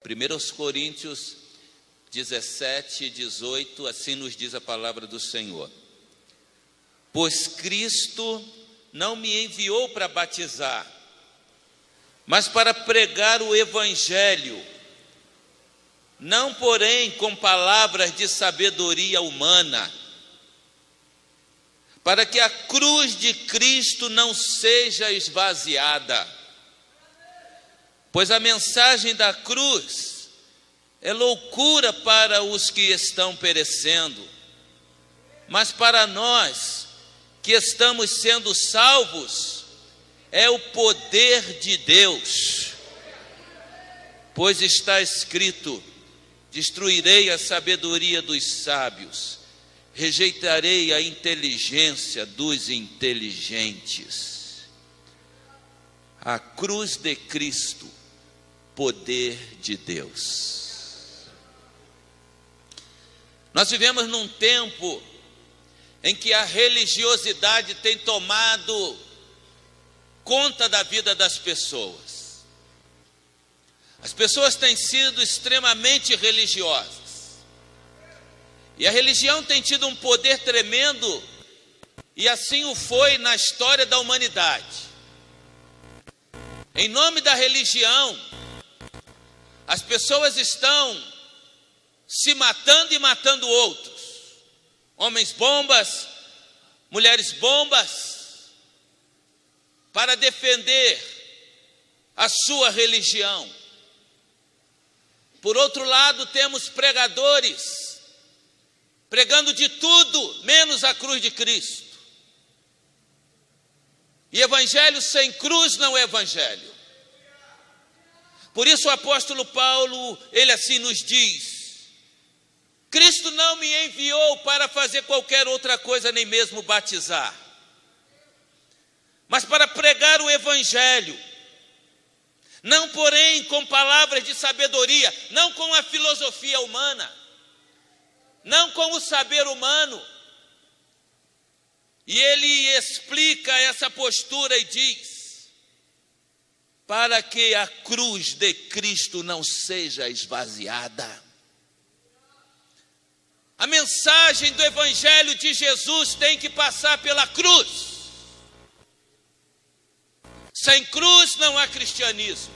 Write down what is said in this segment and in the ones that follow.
1 Coríntios 17, 18, assim nos diz a palavra do Senhor: pois Cristo não me enviou para batizar, mas para pregar o Evangelho, não porém com palavras de sabedoria humana, para que a cruz de Cristo não seja esvaziada. Pois a mensagem da cruz é loucura para os que estão perecendo, mas para nós que estamos sendo salvos, é o poder de Deus. Pois está escrito: destruirei a sabedoria dos sábios, rejeitarei a inteligência dos inteligentes. A cruz de Cristo, poder de Deus. Nós vivemos num tempo em que a religiosidade tem tomado conta da vida das pessoas. As pessoas têm sido extremamente religiosas, e a religião tem tido um poder tremendo, e assim o foi na história da humanidade. Em nome da religião, as pessoas estão se matando e matando outros. Homens bombas, mulheres bombas, para defender a sua religião. Por outro lado, temos pregadores pregando de tudo menos a cruz de Cristo. E evangelho sem cruz não é evangelho. Por isso o apóstolo Paulo, ele assim nos diz: Cristo não me enviou para fazer qualquer outra coisa, nem mesmo batizar, mas para pregar o Evangelho, não porém com palavras de sabedoria, não com a filosofia humana, não com o saber humano. E ele explica essa postura e diz: para que a cruz de Cristo não seja esvaziada. A mensagem do Evangelho de Jesus tem que passar pela cruz. Sem cruz não há cristianismo.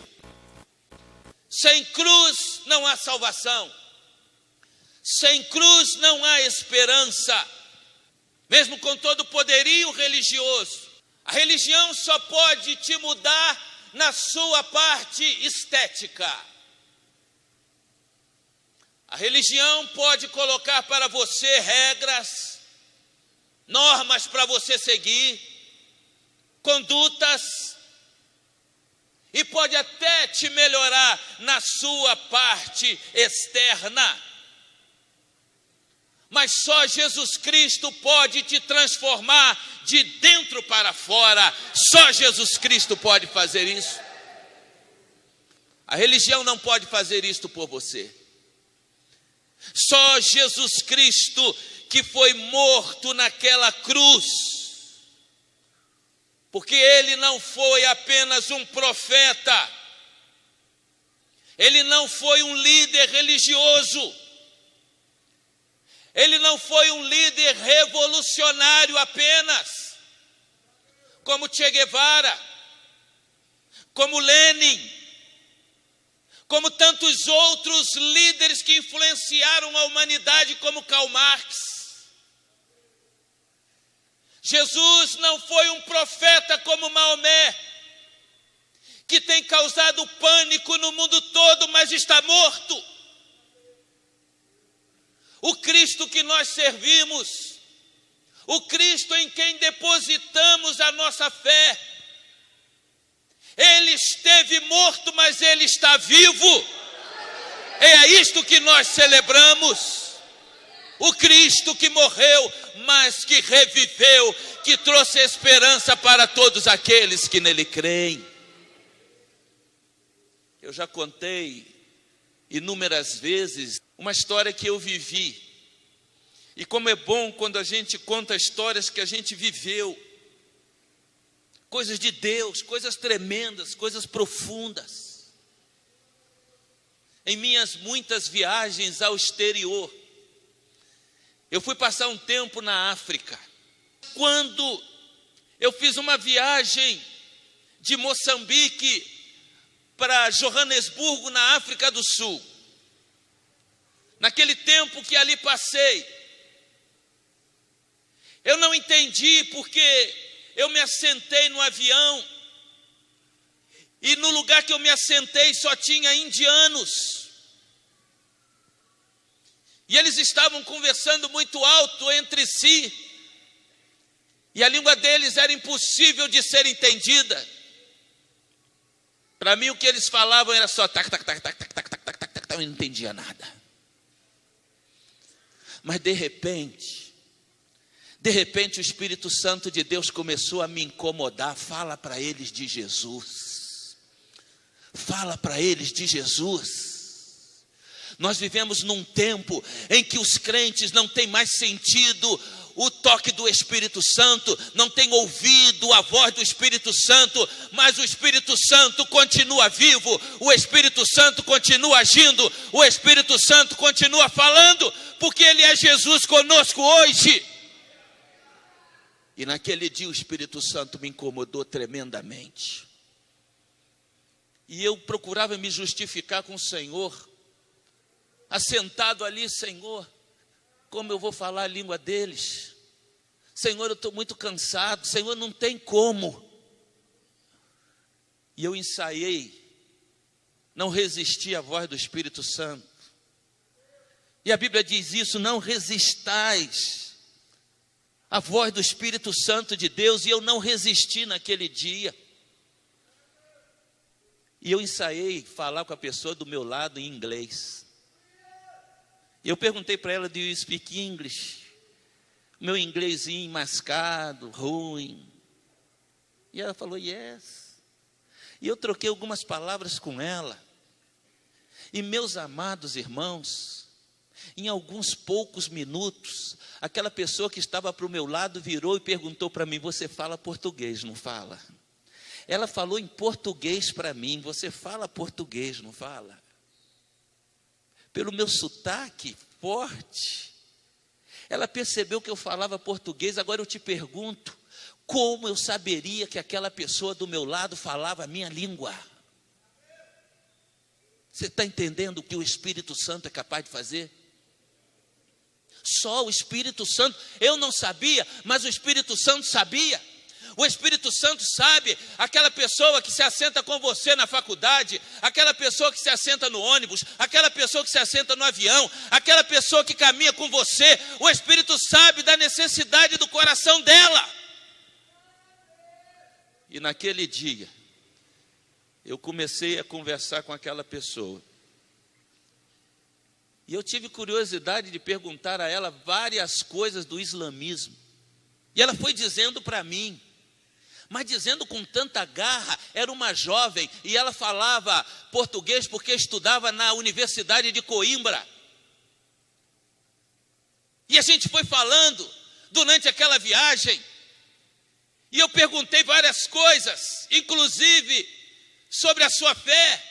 Sem cruz não há salvação. Sem cruz não há esperança. Mesmo com todo o poderio religioso, a religião só pode te mudar na sua parte estética. A religião pode colocar para você regras, normas para você seguir, condutas, e pode até te melhorar na sua parte externa. Mas só Jesus Cristo pode te transformar de dentro para fora. Só Jesus Cristo pode fazer isso. A religião não pode fazer isto por você. Só Jesus Cristo, que foi morto naquela cruz, porque ele não foi apenas um profeta, ele não foi um líder religioso, ele não foi um líder revolucionário apenas, como Che Guevara, como Lenin, como tantos outros líderes que influenciaram a humanidade, como Karl Marx. Jesus não foi um profeta como Maomé, que tem causado pânico no mundo todo, mas está morto. O Cristo que nós servimos, o Cristo em quem depositamos a nossa fé, ele esteve morto, mas ele está vivo. É isto que nós celebramos. O Cristo que morreu, mas que reviveu, que trouxe esperança para todos aqueles que nele creem. Eu já contei inúmeras vezes uma história que eu vivi. E como é bom quando a gente conta histórias que a gente viveu. Coisas de Deus, coisas tremendas, coisas profundas. em minhas muitas viagens ao exterior, eu fui passar um tempo na África. Quando eu fiz uma viagem de Moçambique para Joanesburgo, na África do Sul, naquele tempo que ali passei, eu não entendi porque eu me assentei no avião e no lugar que eu me assentei só tinha indianos. E eles estavam conversando muito alto entre si. E a língua deles era impossível de ser entendida. Para mim o que eles falavam era só tac, tac, tac, tac, tac, tac, tac, tac, tac, tac, eu não entendia nada. Mas de repente o Espírito Santo de Deus começou a me incomodar. Fala para eles de Jesus. Fala para eles de Jesus. Nós vivemos num tempo em que os crentes não têm mais sentido o toque do Espírito Santo, não têm ouvido a voz do Espírito Santo, mas o Espírito Santo continua vivo, o Espírito Santo continua agindo, o Espírito Santo continua falando, porque Ele é Jesus conosco hoje. E naquele dia o Espírito Santo me incomodou tremendamente. E eu procurava me justificar com o Senhor, assentado ali: Senhor, como eu vou falar a língua deles? Senhor, eu estou muito cansado. Senhor, não tem como. E eu ensaiei, não resisti à voz do Espírito Santo. E a Bíblia diz isso: não resistais à voz do Espírito Santo de Deus. E eu não resisti naquele dia. E eu ensaiei falar com a pessoa do meu lado em inglês. E eu perguntei para ela: do you speak English? Meu inglesinho mascado, ruim. E ela falou: yes. E eu troquei algumas palavras com ela. E meus amados irmãos, em alguns poucos minutos, aquela pessoa que estava para o meu lado virou e perguntou para mim: você fala português, não fala? Ela falou em português para mim: você fala português, não fala? Pelo meu sotaque forte, ela percebeu que eu falava português. Agora eu te pergunto: como eu saberia que aquela pessoa do meu lado falava a minha língua? Você está entendendo o que o Espírito Santo é capaz de fazer? Só o Espírito Santo. Eu não sabia, mas o Espírito Santo sabia. O Espírito Santo sabe aquela pessoa que se assenta com você na faculdade, aquela pessoa que se assenta no ônibus, aquela pessoa que se assenta no avião, aquela pessoa que caminha com você. O Espírito sabe da necessidade do coração dela. E naquele dia, eu comecei a conversar com aquela pessoa. E eu tive curiosidade de perguntar a ela várias coisas do islamismo. E ela foi dizendo para mim, mas dizendo com tanta garra. Era uma jovem e ela falava português porque estudava na Universidade de Coimbra. E a gente foi falando durante aquela viagem. E eu perguntei várias coisas, inclusive sobre a sua fé.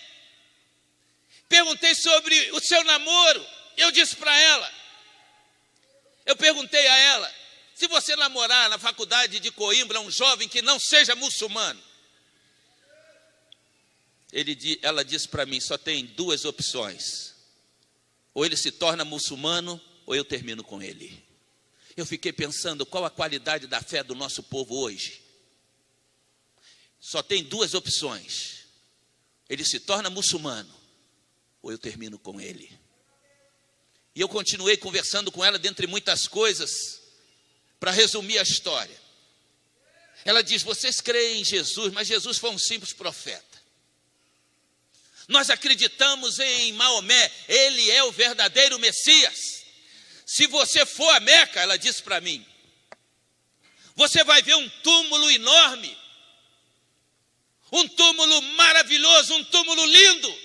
Perguntei sobre o seu namoro. Eu disse para ela, eu perguntei a ela: se você namorar na faculdade de Coimbra um jovem que não seja muçulmano, ela disse para mim: só tem duas opções. Ou ele se torna muçulmano, ou eu termino com ele. Eu fiquei pensando, qual a qualidade da fé do nosso povo hoje? Só tem duas opções: ele se torna muçulmano, ou eu termino com ele. E eu continuei conversando com ela, dentre muitas coisas, para resumir a história. Ela diz: vocês creem em Jesus, mas Jesus foi um simples profeta. Nós acreditamos em Maomé, ele é o verdadeiro Messias. Se você for a Meca, ela disse para mim, você vai ver um túmulo enorme, um túmulo maravilhoso, um túmulo lindo.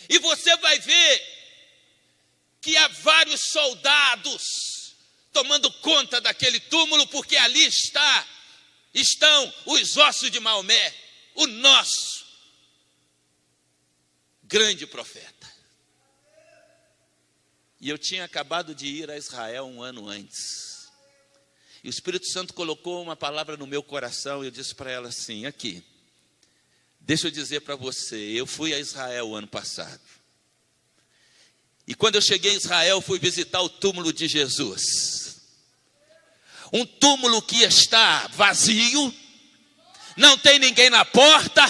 E você vai ver que há vários soldados tomando conta daquele túmulo, porque ali estão os ossos de Maomé, o nosso grande profeta. E eu tinha acabado de ir a Israel um ano antes. E o Espírito Santo colocou uma palavra no meu coração e eu disse para ela assim: aqui, deixa eu dizer para você, eu fui a Israel o ano passado. E quando eu cheguei a Israel, fui visitar o túmulo de Jesus. Um túmulo que está vazio, não tem ninguém na porta,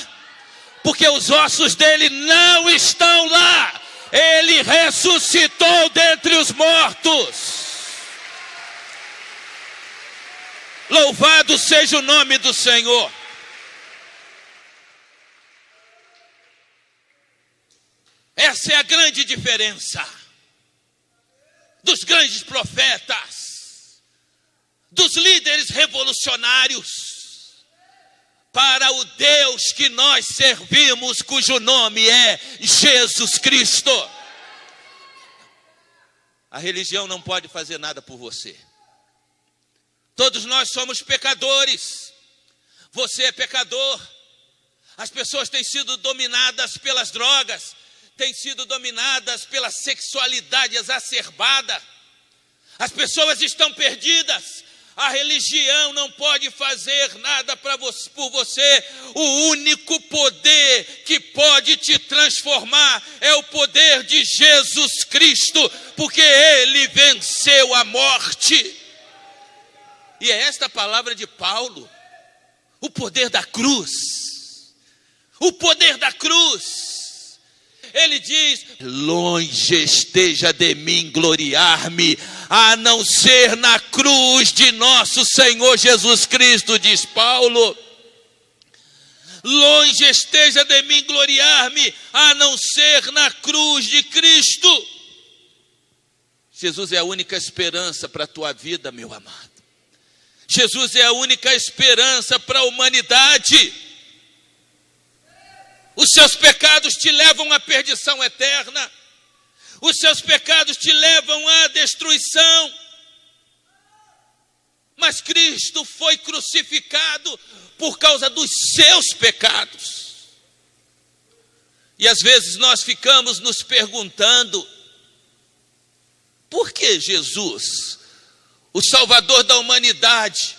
porque os ossos dele não estão lá. Ele ressuscitou dentre os mortos. Louvado seja o nome do Senhor. Essa é a grande diferença dos grandes profetas, dos líderes revolucionários, para o Deus que nós servimos, cujo nome é Jesus Cristo. A religião não pode fazer nada por você. Todos nós somos pecadores. Você é pecador. As pessoas têm sido dominadas pelas drogas, têm sido dominadas pela sexualidade exacerbada. As pessoas estão perdidas. A religião não pode fazer nada por você. O único poder que pode te transformar é o poder de Jesus Cristo, porque Ele venceu a morte. E é esta palavra de Paulo, o poder da cruz. O poder da cruz. Ele diz: longe esteja de mim gloriar-me, a não ser na cruz de nosso Senhor Jesus Cristo, diz Paulo. Longe esteja de mim gloriar-me, a não ser na cruz de Cristo. Jesus é a única esperança para a tua vida, meu amado. Jesus é a única esperança para a humanidade. Os seus pecados te levam à perdição eterna. Os seus pecados te levam à destruição. Mas Cristo foi crucificado por causa dos seus pecados. E às vezes nós ficamos nos perguntando: por que Jesus, o Salvador da humanidade,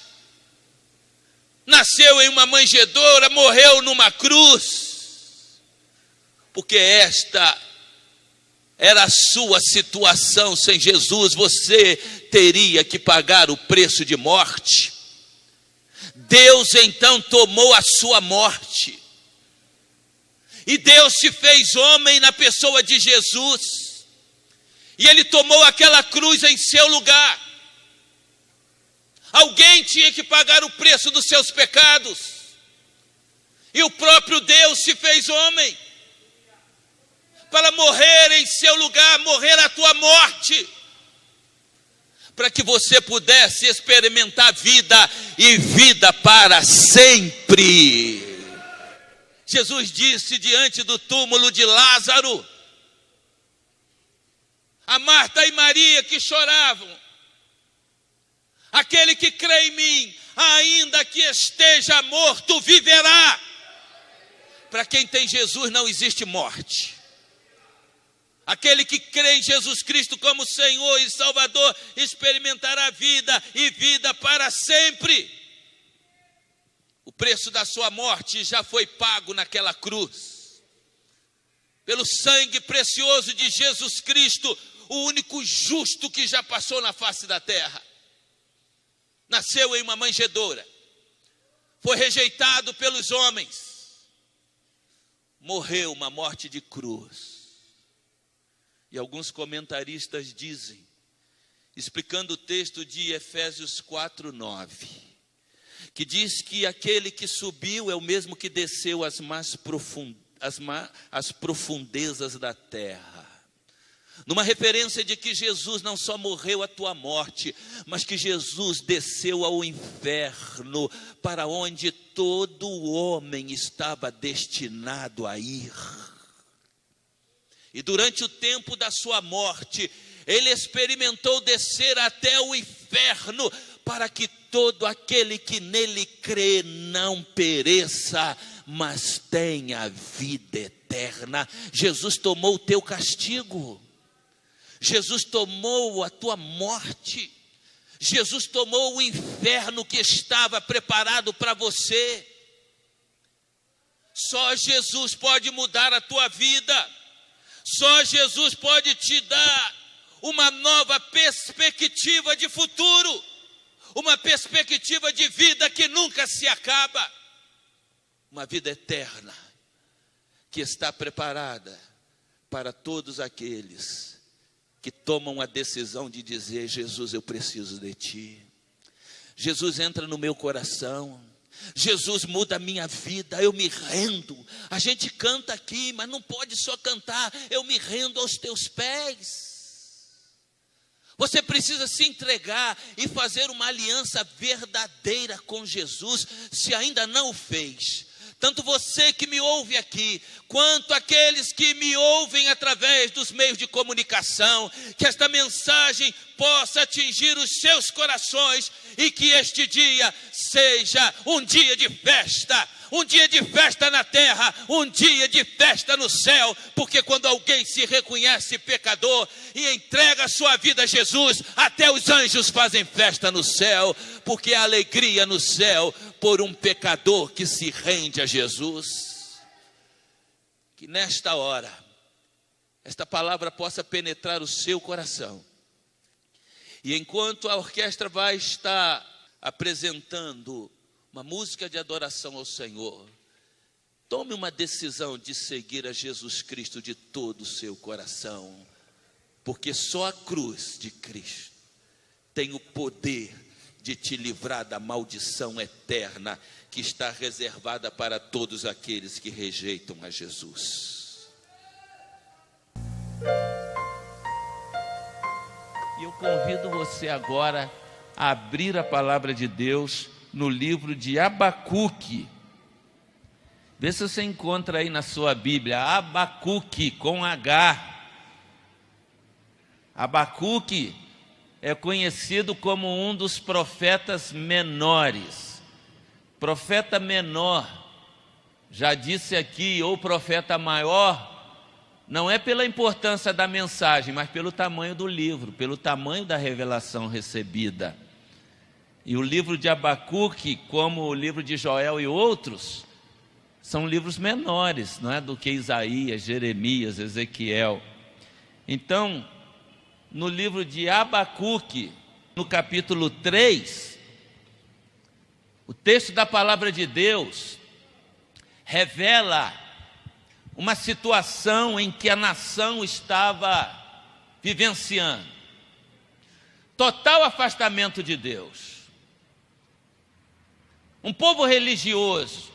nasceu em uma manjedoura, morreu numa cruz? Porque esta era a sua situação. Sem Jesus você teria que pagar o preço de morte. Deus então tomou a sua morte. E Deus se fez homem na pessoa de Jesus. E Ele tomou aquela cruz em seu lugar. Alguém tinha que pagar o preço dos seus pecados. E o próprio Deus se fez homem para morrer em seu lugar, morrer a tua morte, para que você pudesse experimentar vida e vida para sempre. Jesus disse diante do túmulo de Lázaro, a Marta e Maria que choravam: aquele que crê em mim, ainda que esteja morto, viverá. Para quem tem Jesus não existe morte. Aquele que crê em Jesus Cristo como Senhor e Salvador experimentará vida e vida para sempre. O preço da sua morte já foi pago naquela cruz. Pelo sangue precioso de Jesus Cristo, o único justo que já passou na face da terra. Nasceu em uma manjedoura. Foi rejeitado pelos homens. Morreu uma morte de cruz. E alguns comentaristas dizem, explicando o texto de Efésios 4:9, que diz que aquele que subiu é o mesmo que desceu às profundezas da terra. Numa referência de que Jesus não só morreu a tua morte, mas que Jesus desceu ao inferno, para onde todo homem estava destinado a ir. E durante o tempo da sua morte, ele experimentou descer até o inferno, para que todo aquele que nele crê não pereça, mas tenha vida eterna. Jesus tomou o teu castigo, Jesus tomou a tua morte, Jesus tomou o inferno que estava preparado para você. Só Jesus pode mudar a tua vida, só Jesus pode te dar uma nova perspectiva de futuro, uma perspectiva de vida que nunca se acaba, uma vida eterna que está preparada para todos aqueles que tomam a decisão de dizer: Jesus, eu preciso de ti. Jesus, entra no meu coração. Jesus, muda a minha vida, eu me rendo. A gente canta aqui, mas não pode só cantar. Eu me rendo aos teus pés. Você precisa se entregar e fazer uma aliança verdadeira com Jesus, se ainda não o fez. Tanto você que me ouve aqui, quanto aqueles que me ouvem através dos meios de comunicação, que esta mensagem possa atingir os seus corações e que este dia seja um dia de festa na terra, um dia de festa no céu, porque quando alguém se reconhece pecador e entrega a sua vida a Jesus, até os anjos fazem festa no céu, porque há alegria no céu por um pecador que se rende a Jesus. Que nesta hora, esta palavra possa penetrar o seu coração. E enquanto a orquestra vai estar apresentando uma música de adoração ao Senhor, tome uma decisão de seguir a Jesus Cristo de todo o seu coração, porque só a cruz de Cristo tem o poder de te livrar da maldição eterna que está reservada para todos aqueles que rejeitam a Jesus. E eu convido você agora a abrir a palavra de Deus no livro de Abacuque. Vê se você encontra aí na sua Bíblia, Abacuque com H. Abacuque é conhecido como um dos profetas menores. Profeta menor, já disse aqui, ou profeta maior, não é pela importância da mensagem, mas pelo tamanho do livro, pelo tamanho da revelação recebida. E o livro de Abacuque, como o livro de Joel e outros, são livros menores, não é, do que Isaías, Jeremias, Ezequiel. Então, no livro de Abacuque, no capítulo 3, o texto da palavra de Deus revela uma situação em que a nação estava vivenciando. Total afastamento de Deus. Um povo religioso,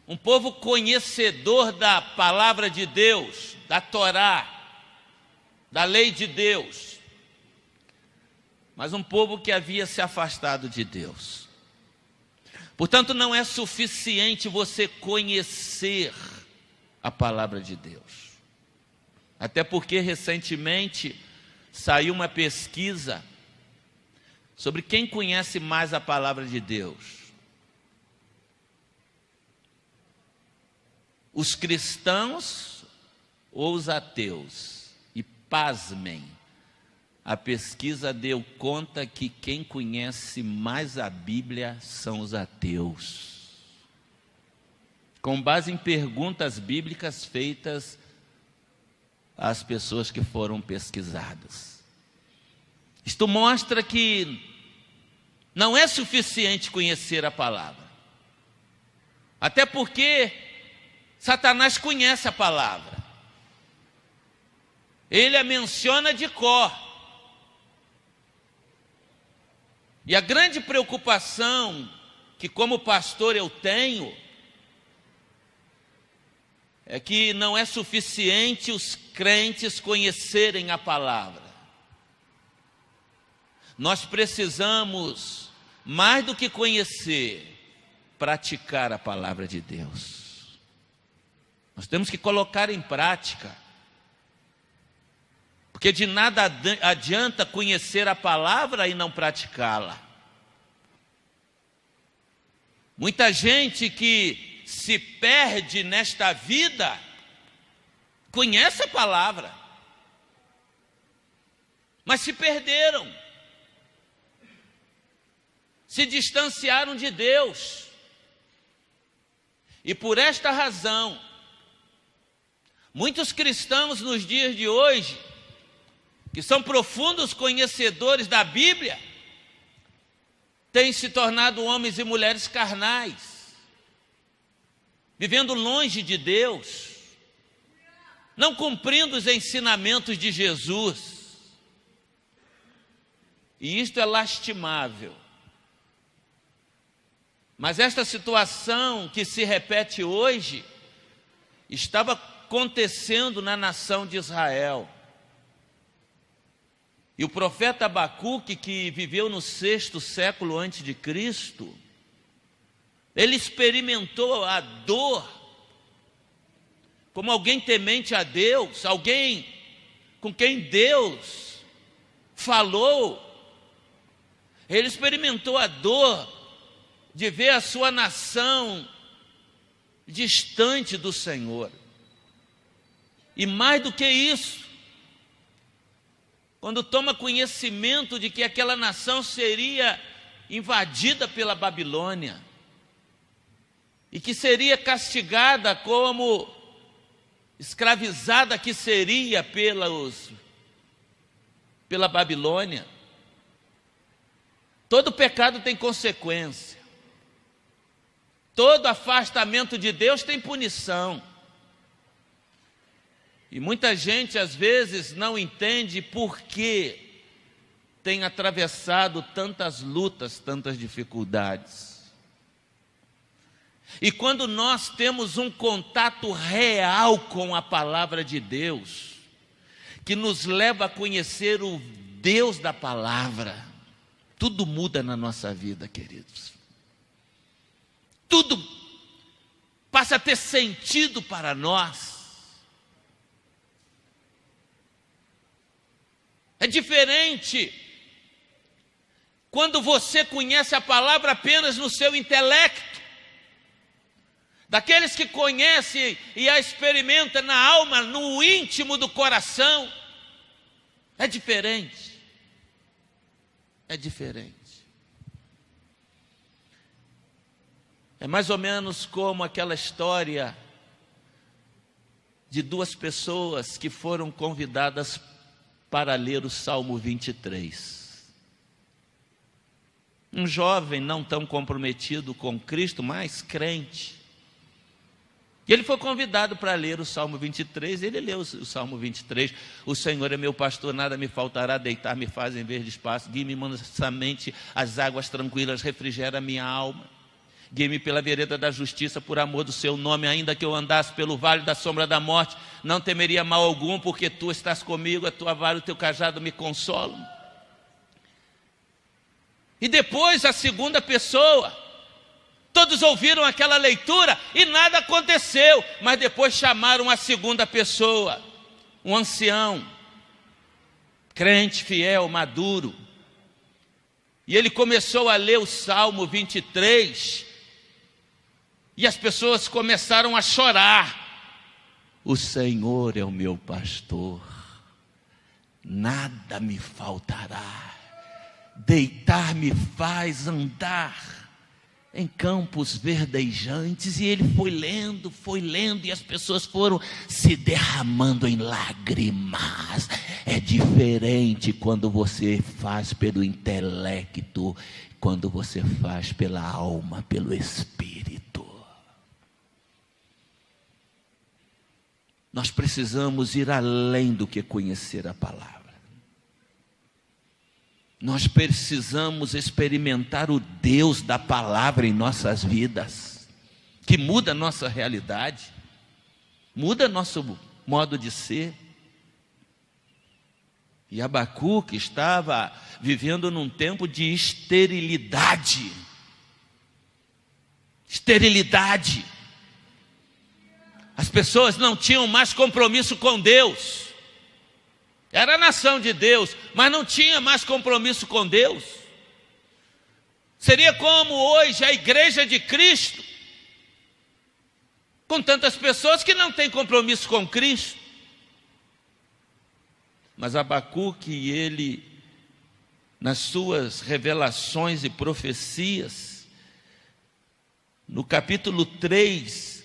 um povo conhecedor da palavra de Deus, da Torá, da lei de Deus, mas um povo que havia se afastado de Deus. Portanto, não é suficiente você conhecer a palavra de Deus. Até porque recentemente saiu uma pesquisa sobre quem conhece mais a palavra de Deus. Os cristãos ou os ateus? E pasmem, a pesquisa deu conta que quem conhece mais a Bíblia são os ateus. Com base em perguntas bíblicas feitas às pessoas que foram pesquisadas. Isto mostra que não é suficiente conhecer a palavra. Até porque Satanás conhece a palavra. Ele a menciona de cor. E a grande preocupação que como pastor eu tenho é que não é suficiente os crentes conhecerem a palavra. Nós precisamos, mais do que conhecer, praticar a palavra de Deus. Nós temos que colocar em prática. Porque de nada adianta conhecer a palavra e não praticá-la. Muita gente que se perde nesta vida conhece a palavra, mas se perderam, se distanciaram de Deus. E por esta razão, muitos cristãos nos dias de hoje, que são profundos conhecedores da Bíblia, têm se tornado homens e mulheres carnais, vivendo longe de Deus, não cumprindo os ensinamentos de Jesus. E isto é lastimável. Mas esta situação que se repete hoje, estava acontecendo na nação de Israel. E o profeta Abacuque, que viveu no 6º século antes de Cristo, ele experimentou a dor como alguém temente a Deus, alguém com quem Deus falou. Ele experimentou a dor de ver a sua nação distante do Senhor. E mais do que isso, quando toma conhecimento de que aquela nação seria invadida pela Babilônia e que seria castigada como escravizada que seria pela Babilônia. Todo pecado tem consequência. Todo afastamento de Deus tem punição. E muita gente às vezes não entende por que tem atravessado tantas lutas, tantas dificuldades. E quando nós temos um contato real com a palavra de Deus, que nos leva a conhecer o Deus da palavra, tudo muda na nossa vida, queridos. Tudo passa a ter sentido para nós. É diferente quando você conhece a palavra apenas no seu intelecto. Daqueles que conhecem e a experimentam na alma, no íntimo do coração. É diferente. É diferente. É mais ou menos como aquela história de duas pessoas que foram convidadas para ler o Salmo 23. Um jovem não tão comprometido com Cristo, mas crente. E ele foi convidado para ler o Salmo 23, ele leu o Salmo 23. O Senhor é meu pastor, nada me faltará, deitar-me faz em verde espaço, guie-me mansamente as águas tranquilas, refrigera minha alma. Guie-me pela vereda da justiça, por amor do seu nome, ainda que eu andasse pelo vale da sombra da morte, não temeria mal algum, porque tu estás comigo, a tua vara e o teu cajado me consolam. E depois a segunda pessoa, todos ouviram aquela leitura e nada aconteceu, mas depois chamaram a segunda pessoa, um ancião, crente, fiel, maduro, e ele começou a ler o Salmo 23, e as pessoas começaram a chorar. O Senhor é o meu pastor, nada me faltará, deitar-me faz andar em campos verdejantes. E ele foi lendo, e as pessoas foram se derramando em lágrimas. É diferente quando você faz pelo intelecto, quando você faz pela alma, pelo Espírito. Nós precisamos ir além do que conhecer a palavra. Nós precisamos experimentar o Deus da palavra em nossas vidas, que muda a nossa realidade, muda nosso modo de ser. E Abacuque estava vivendo num tempo de esterilidade. Esterilidade. As pessoas não tinham mais compromisso com Deus. Era a nação de Deus, mas não tinha mais compromisso com Deus. Seria como hoje a igreja de Cristo, com tantas pessoas que não têm compromisso com Cristo. Mas Abacuque, ele, nas suas revelações e profecias, no capítulo 3,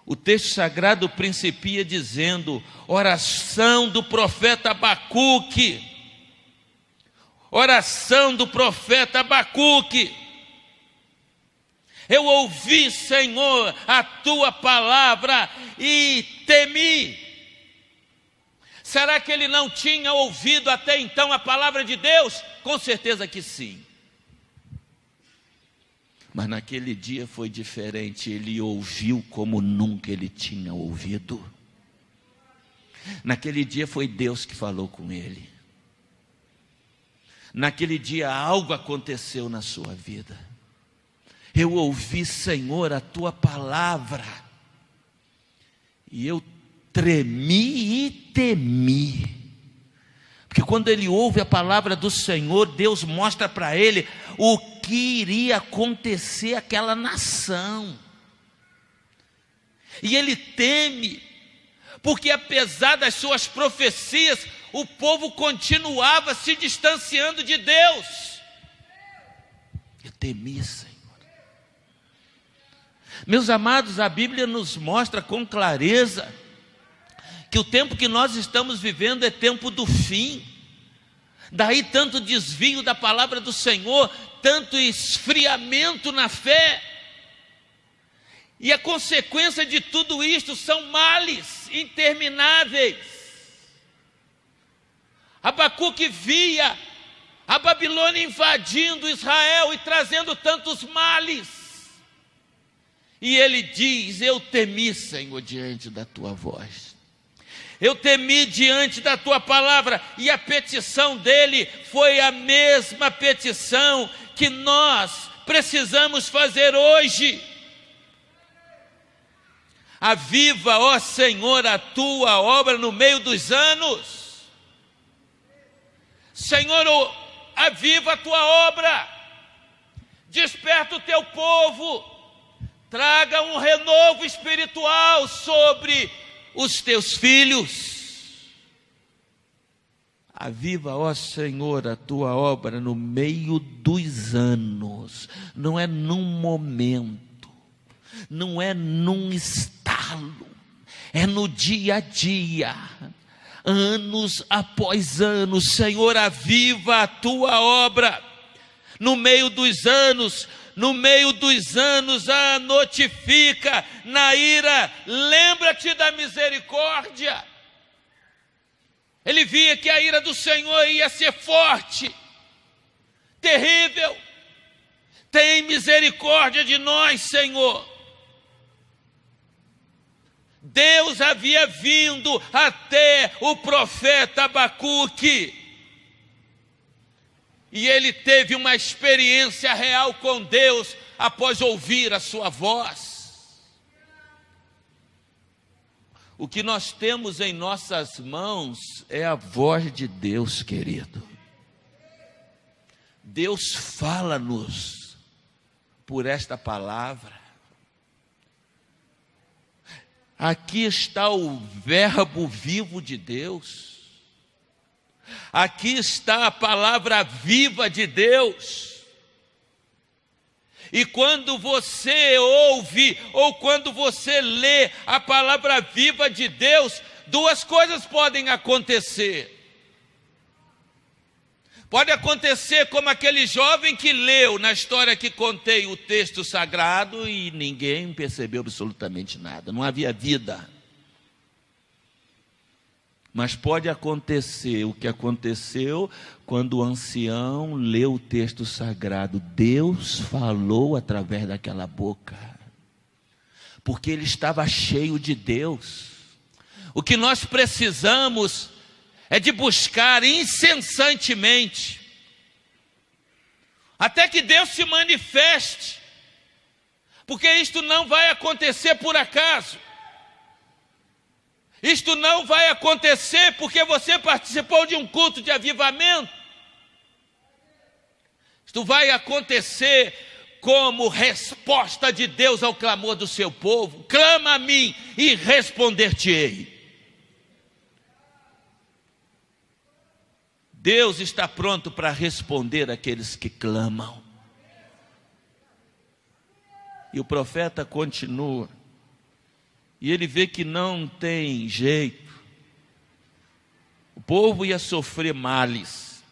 o texto sagrado principia dizendo: oração do profeta Abacuque, oração do profeta Abacuque. Eu ouvi, Senhor, a tua palavra e temi. Será que ele não tinha ouvido até então a palavra de Deus? Com certeza que sim. Mas naquele dia foi diferente, ele ouviu como nunca ele tinha ouvido. Naquele dia foi Deus que falou com ele. Naquele dia algo aconteceu na sua vida. Eu ouvi, Senhor, a tua palavra, e eu tremi e temi. Porque quando ele ouve a palavra do Senhor, Deus mostra para ele o que iria acontecer àquela nação. E ele teme, porque apesar das suas profecias, o povo continuava se distanciando de Deus. Eu temi, Senhor. Meus amados, a Bíblia nos mostra com clareza que o tempo que nós estamos vivendo é tempo do fim. Daí tanto desvio da palavra do Senhor, tanto esfriamento na fé. E a consequência de tudo isto são males intermináveis. Abacuque via a Babilônia invadindo Israel e trazendo tantos males. E ele diz: eu temi, Senhor, diante da tua voz. Eu temi diante da tua palavra. E a petição dele foi a mesma petição que nós precisamos fazer hoje. Aviva, ó Senhor, a tua obra no meio dos anos. Senhor, aviva a tua obra. Desperta o teu povo. Traga um renovo espiritual sobre os teus filhos. Aviva, ó Senhor, a tua obra no meio dos anos. Não é num momento, não é num estalo, é no dia a dia, anos após anos. Senhor, aviva a tua obra no meio dos anos. No meio dos anos, notifica na ira, lembra-te da misericórdia. Ele via que a ira do Senhor ia ser forte, terrível. Tem misericórdia de nós, Senhor. Deus havia vindo até o profeta Abacuque. E ele teve uma experiência real com Deus após ouvir a sua voz. O que nós temos em nossas mãos é a voz de Deus, querido. Deus fala-nos por esta palavra. Aqui está o verbo vivo de Deus. Aqui está a palavra viva de Deus. E quando você ouve, ou quando você lê a palavra viva de Deus, duas coisas podem acontecer. Pode acontecer como aquele jovem que leu na história que contei o texto sagrado e ninguém percebeu absolutamente nada, não havia vida. Mas pode acontecer o que aconteceu quando o ancião leu o texto sagrado. Deus falou através daquela boca, porque ele estava cheio de Deus. O que nós precisamos é de buscar incessantemente, até que Deus se manifeste, porque isto não vai acontecer por acaso. Isto não vai acontecer porque você participou de um culto de avivamento. Isto vai acontecer como resposta de Deus ao clamor do seu povo. Clama a mim e responder-te-ei. Deus está pronto para responder àqueles que clamam. E o profeta continua. E ele vê que não tem jeito. O povo ia sofrer males.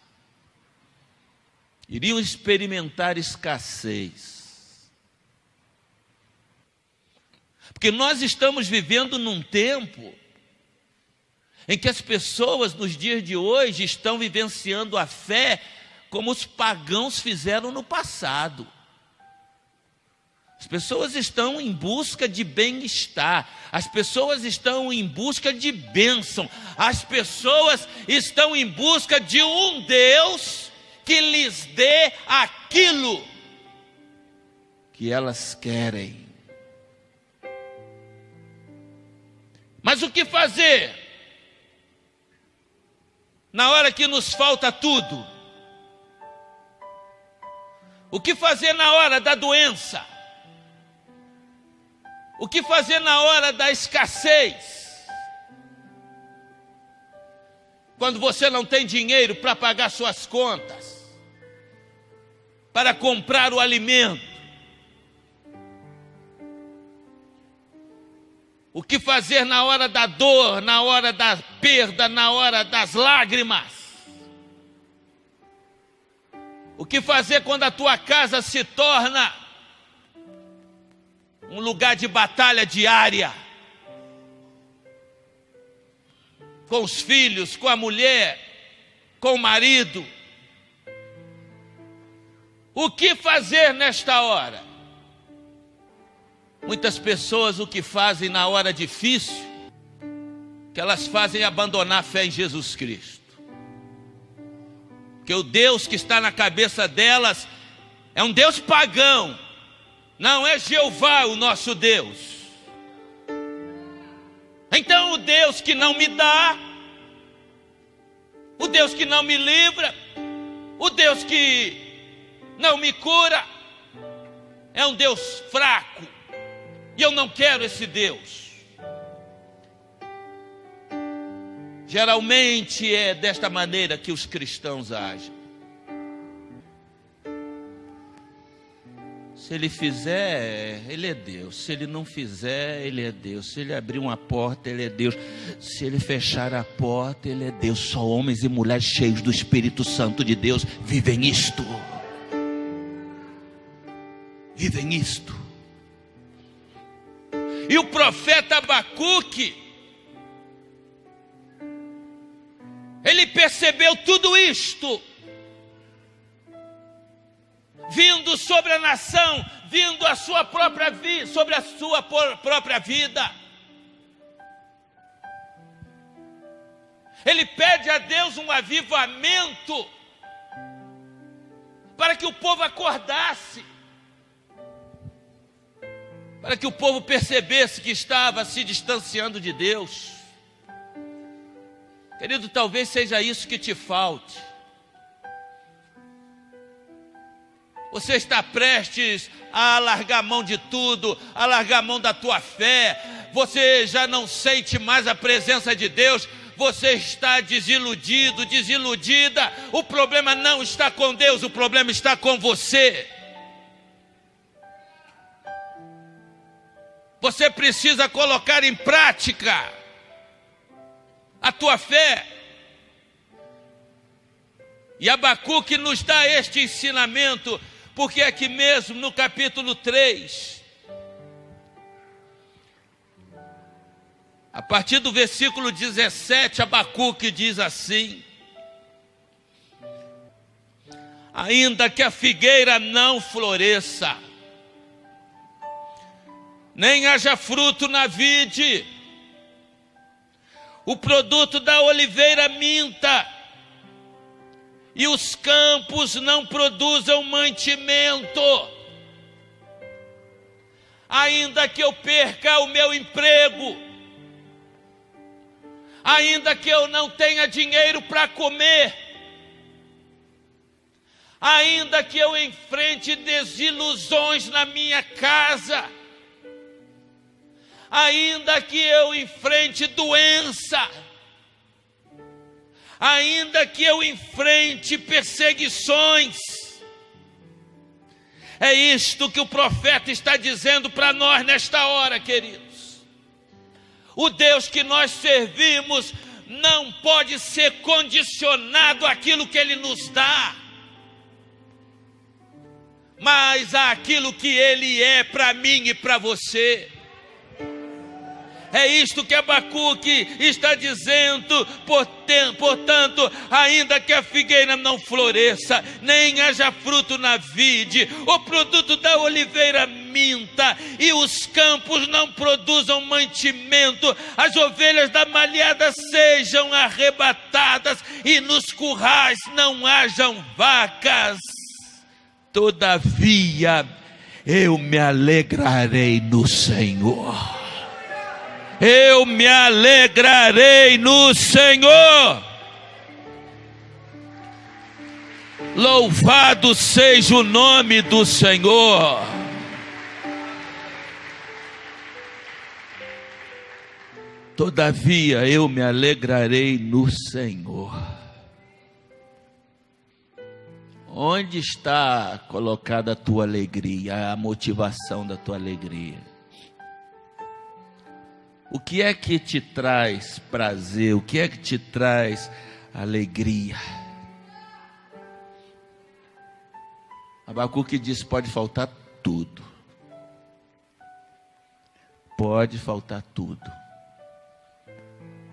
Iriam experimentar escassez. Porque nós estamos vivendo num tempo em que as pessoas nos dias de hoje estão vivenciando a fé como os pagãos fizeram no passado. As pessoas estão em busca de bem-estar, as pessoas estão em busca de bênção, as pessoas estão em busca de um Deus que lhes dê aquilo que elas querem. Mas o que fazer na hora que nos falta tudo? O que fazer na hora da doença? O que fazer na hora da escassez? Quando você não tem dinheiro para pagar suas contas, para comprar o alimento. O que fazer na hora da dor, na hora da perda, na hora das lágrimas? O que fazer quando a tua casa se torna um lugar de batalha diária? Com os filhos, com a mulher, com o marido. O que fazer nesta hora? Muitas pessoas o que fazem na hora difícil, que elas fazem abandonar a fé em Jesus Cristo. Porque o Deus que está na cabeça delas é um Deus pagão, não é Jeová o nosso Deus. Então o Deus que não me dá, o Deus que não me livra, o Deus que não me cura, é um Deus fraco. E eu não quero esse Deus. Geralmente é desta maneira que os cristãos agem. Se ele fizer, ele é Deus. Se ele não fizer, ele é Deus. Se ele abrir uma porta, ele é Deus. Se ele fechar a porta, ele é Deus. Só homens e mulheres cheios do Espírito Santo de Deus vivem isto. Vivem isto. E o profeta Abacuque, ele percebeu tudo isto, vindo sobre a nação, vindo a sua própria vida, sobre a sua própria vida. Ele pede a Deus um avivamento, para que o povo acordasse, para que o povo percebesse que estava se distanciando de Deus. Querido, talvez seja isso que te falte. Você está prestes a largar mão de tudo, a largar mão da tua fé. Você já não sente mais a presença de Deus. Você está desiludido, desiludida. O problema não está com Deus, o problema está com você. Você precisa colocar em prática a tua fé. E Abacuque nos dá este ensinamento, porque aqui mesmo no capítulo 3, a partir do versículo 17, Abacuque diz assim: ainda que a figueira não floresça, nem haja fruto na vide, o produto da oliveira minta, e os campos não produzam mantimento, ainda que eu perca o meu emprego, ainda que eu não tenha dinheiro para comer, ainda que eu enfrente desilusões na minha casa, ainda que eu enfrente doença, ainda que eu enfrente perseguições. É isto que o profeta está dizendo para nós nesta hora, queridos. O Deus que nós servimos não pode ser condicionado àquilo que Ele nos dá, mas àquilo que Ele é para mim e para você. É isto que Abacuque está dizendo. Portanto, ainda que a figueira não floresça, nem haja fruto na vide, o produto da oliveira minta, e os campos não produzam mantimento, as ovelhas da malhada sejam arrebatadas, e nos currais não hajam vacas, todavia eu me alegrarei no Senhor. Eu me alegrarei no Senhor. Louvado seja o nome do Senhor. Todavia eu me alegrarei no Senhor. Onde está colocada a tua alegria, a motivação da tua alegria? O que é que te traz prazer? O que é que te traz alegria? Abacuque diz: pode faltar tudo. Pode faltar tudo.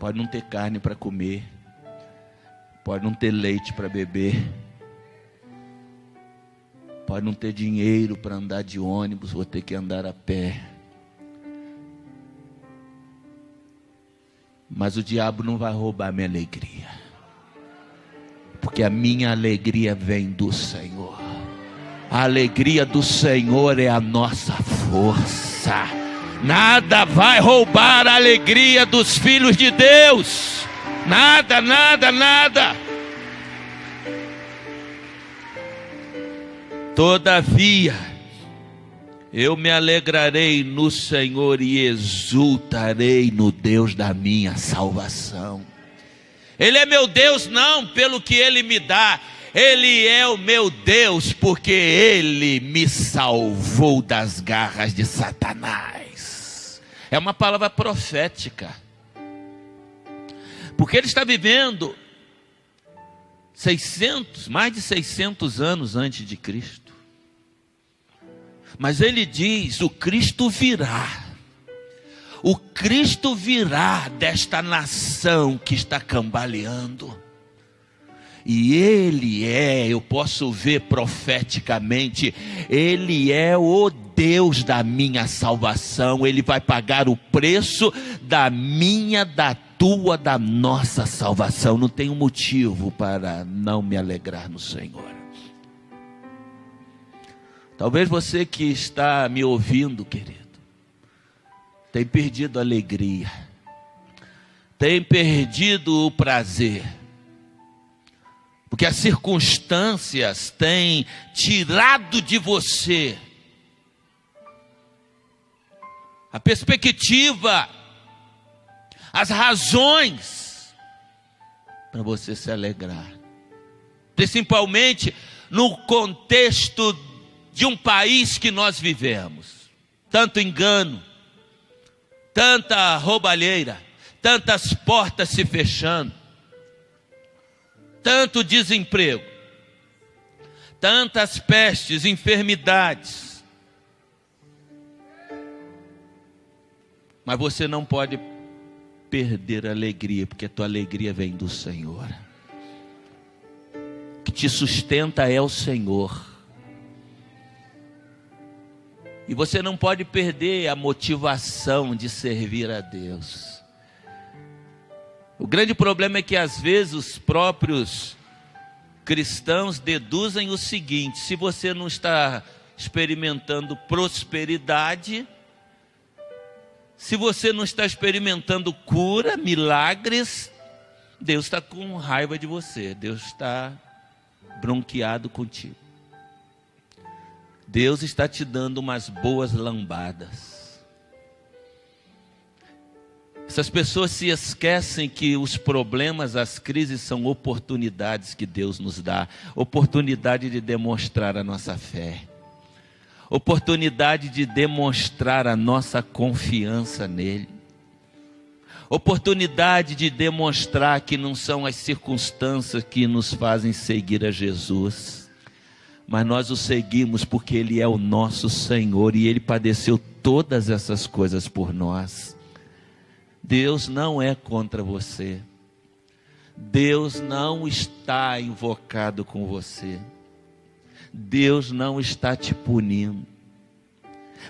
Pode não ter carne para comer. Pode não ter leite para beber. Pode não ter dinheiro para andar de ônibus. Vou ter que andar a pé. Mas o diabo não vai roubar minha alegria, porque a minha alegria vem do Senhor. A alegria do Senhor é a nossa força. Nada vai roubar a alegria dos filhos de Deus. Nada, nada, nada. Todavia eu me alegrarei no Senhor e exultarei no Deus da minha salvação. Ele é meu Deus não pelo que Ele me dá. Ele é o meu Deus porque Ele me salvou das garras de Satanás. É uma palavra profética. Porque ele está vivendo mais de 600 anos antes de Cristo. Mas ele diz: o Cristo virá. O Cristo virá desta nação que está cambaleando. E Ele é, eu posso ver profeticamente, Ele é o Deus da minha salvação. Ele vai pagar o preço da minha, da tua, da nossa salvação. Não tenho motivo para não me alegrar no Senhor. Talvez você que está me ouvindo, querido, tem perdido a alegria, tem perdido o prazer, porque as circunstâncias têm tirado de você a perspectiva, as razões para você se alegrar, principalmente no contexto de um país que nós vivemos. Tanto engano, tanta roubalheira, tantas portas se fechando, tanto desemprego, tantas pestes, enfermidades. Mas você não pode perder a alegria, porque a tua alegria vem do Senhor. O que te sustenta é o Senhor. E você não pode perder a motivação de servir a Deus. O grande problema é que às vezes os próprios cristãos deduzem o seguinte: se você não está experimentando prosperidade, se você não está experimentando cura, milagres, Deus está com raiva de você, Deus está bronqueado contigo. Deus está te dando umas boas lambadas. Essas pessoas se esquecem que os problemas, as crises são oportunidades que Deus nos dá. Oportunidade de demonstrar a nossa fé. Oportunidade de demonstrar a nossa confiança nele. Oportunidade de demonstrar que não são as circunstâncias que nos fazem seguir a Jesus, mas nós o seguimos porque Ele é o nosso Senhor e Ele padeceu todas essas coisas por nós. Deus não é contra você. Deus não está invocado com você. Deus não está te punindo.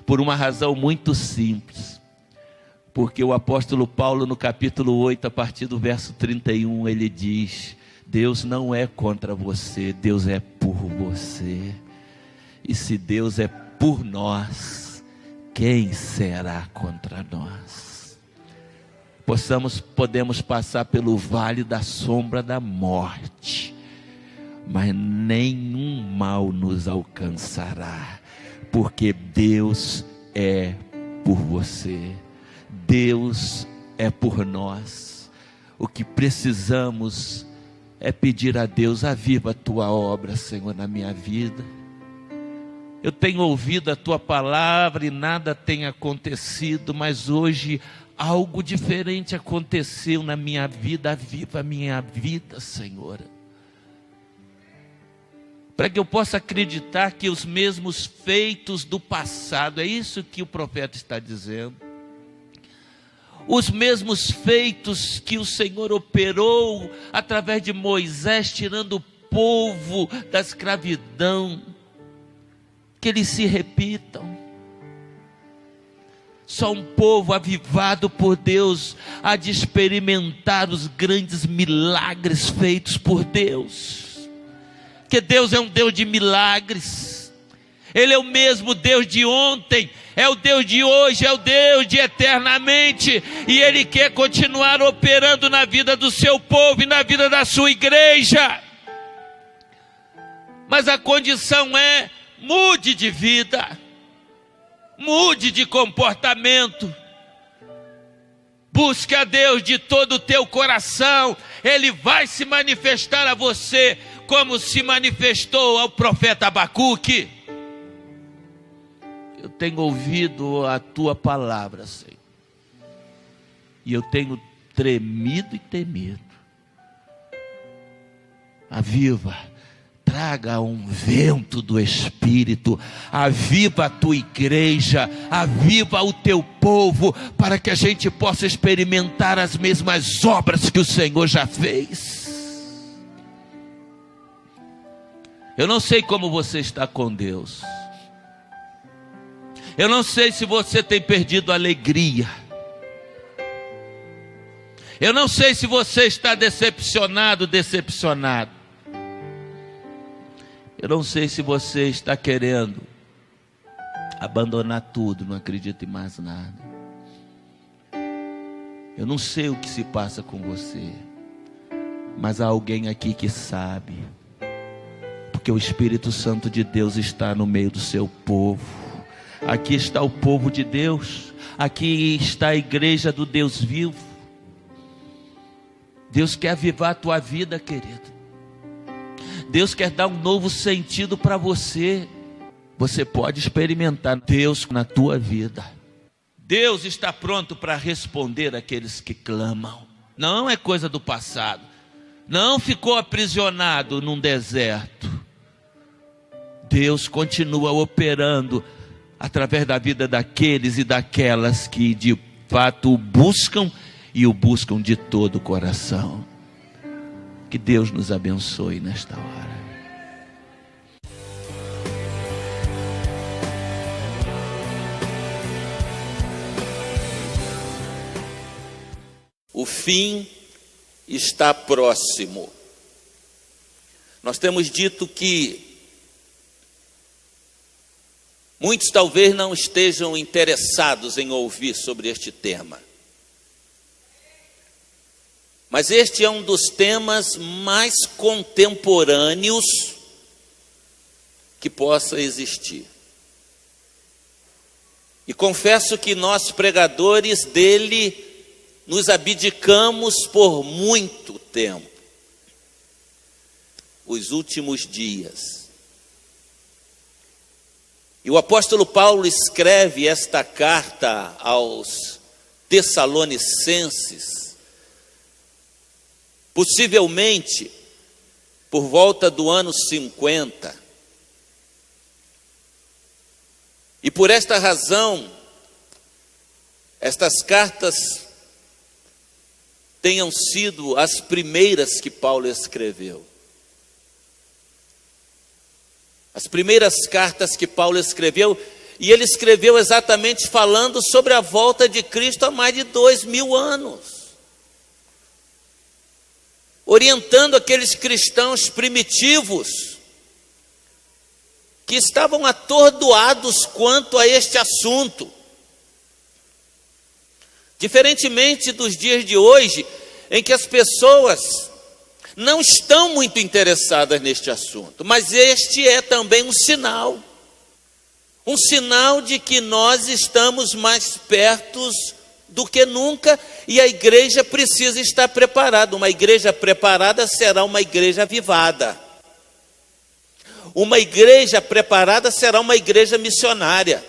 Por uma razão muito simples. Porque o apóstolo Paulo, no capítulo 8, a partir do verso 31, ele diz: Deus não é contra você, Deus é por você. E se Deus é por nós, quem será contra nós? Podemos passar pelo vale da sombra da morte, mas nenhum mal nos alcançará, porque Deus é por você. Deus é por nós. O que precisamos é pedir a Deus: aviva a tua obra, Senhor, na minha vida. Eu tenho ouvido a tua palavra e nada tem acontecido, mas hoje algo diferente aconteceu na minha vida. Aviva a minha vida, Senhor, para que eu possa acreditar que os mesmos feitos do passado, é isso que o profeta está dizendo, os mesmos feitos que o Senhor operou através de Moisés, tirando o povo da escravidão, que eles se repitam. Só um povo avivado por Deus há de experimentar os grandes milagres feitos por Deus. Porque Deus é um Deus de milagres. Ele é o mesmo Deus de ontem, é o Deus de hoje, é o Deus de eternamente. E Ele quer continuar operando na vida do seu povo e na vida da sua igreja. Mas a condição é: mude de vida, mude de comportamento. Busque a Deus de todo o teu coração. Ele vai se manifestar a você como se manifestou ao profeta Abacuque. Eu tenho ouvido a tua palavra, Senhor, e eu tenho tremido e temido. Aviva, traga um vento do Espírito, aviva a tua igreja, aviva o teu povo, para que a gente possa experimentar as mesmas obras que o Senhor já fez. Eu não sei como você está com Deus. Eu não sei se você tem perdido a alegria. Eu não sei se você está decepcionado. Eu não sei se você está querendo abandonar tudo, não acredita em mais nada. Eu não sei o que se passa com você, mas há alguém aqui que sabe, porque o Espírito Santo de Deus está no meio do seu povo. Aqui está o povo de Deus, aqui está a igreja do Deus vivo. Deus quer avivar a tua vida, querido. Deus quer dar um novo sentido para você. Você pode experimentar Deus na tua vida. Deus está pronto para responder àqueles que clamam. Não é coisa do passado. Não ficou aprisionado num deserto. Deus continua operando através da vida daqueles e daquelas que de fato o buscam e o buscam de todo o coração. Que Deus nos abençoe nesta hora. O fim está próximo. Nós temos dito que muitos talvez não estejam interessados em ouvir sobre este tema. Mas este é um dos temas mais contemporâneos que possa existir. E confesso que nós, pregadores dele, nos abdicamos por muito tempo. Os últimos dias. E o apóstolo Paulo escreve esta carta aos Tessalonicenses, possivelmente por volta do ano 50. E por esta razão, estas cartas tenham sido as primeiras que Paulo escreveu. As primeiras cartas que Paulo escreveu, e ele escreveu exatamente falando sobre a volta de Cristo há mais de 2000 anos. Orientando aqueles cristãos primitivos que estavam atordoados quanto a este assunto. Diferentemente dos dias de hoje, em que as pessoas não estão muito interessadas neste assunto, mas este é também um sinal de que nós estamos mais perto do que nunca, e a igreja precisa estar preparada. Uma igreja preparada será uma igreja avivada. Uma igreja preparada será uma igreja missionária.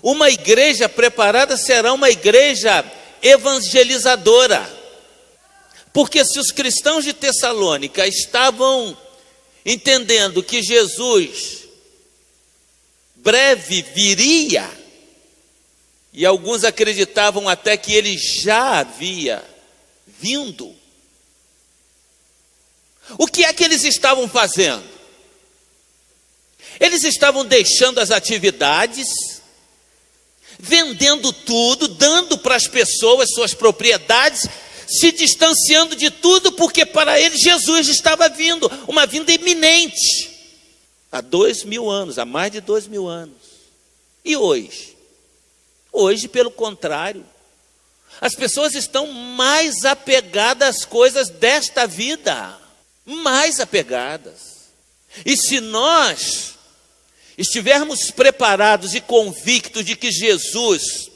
Uma igreja preparada será uma igreja evangelizadora. Porque se os cristãos de Tessalônica estavam entendendo que Jesus breve viria, e alguns acreditavam até que ele já havia vindo, o que é que eles estavam fazendo? Eles estavam deixando as atividades, vendendo tudo, dando para as pessoas suas propriedades, se distanciando de tudo, porque para eles Jesus estava vindo, uma vinda iminente, há 2000 anos, há mais de 2000 anos. E hoje? Hoje, pelo contrário, as pessoas estão mais apegadas às coisas desta vida, mais apegadas. E se nós estivermos preparados e convictos de que Jesus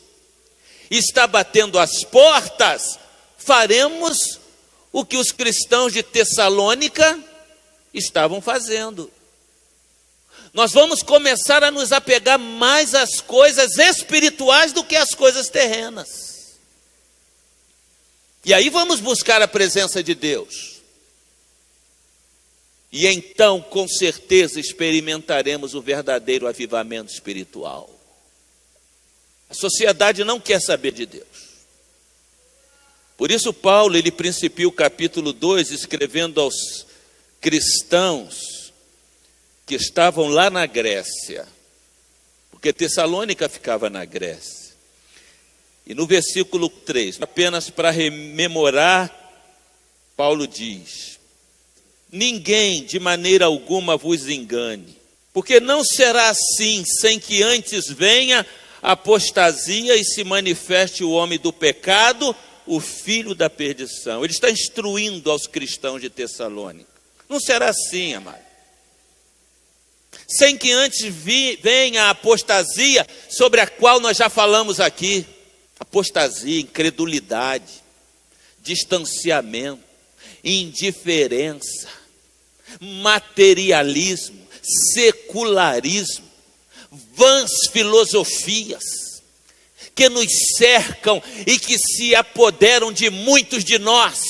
está batendo as portas, faremos o que os cristãos de Tessalônica estavam fazendo. Nós vamos começar a nos apegar mais às coisas espirituais do que às coisas terrenas. E aí vamos buscar a presença de Deus. E então, com certeza, experimentaremos o verdadeiro avivamento espiritual. A sociedade não quer saber de Deus. Por isso Paulo, ele principia o capítulo 2, escrevendo aos cristãos que estavam lá na Grécia, porque Tessalônica ficava na Grécia. E no versículo 3, apenas para rememorar, Paulo diz: ninguém de maneira alguma vos engane, porque não será assim sem que antes venha a apostasia e se manifeste o homem do pecado, o filho da perdição. Ele está instruindo aos cristãos de Tessalônica. Não será assim, amado. Sem que antes venha a apostasia, sobre a qual nós já falamos aqui. Apostasia, incredulidade, distanciamento, indiferença, materialismo, secularismo, vãs filosofias, que nos cercam e que se apoderam de muitos de nós,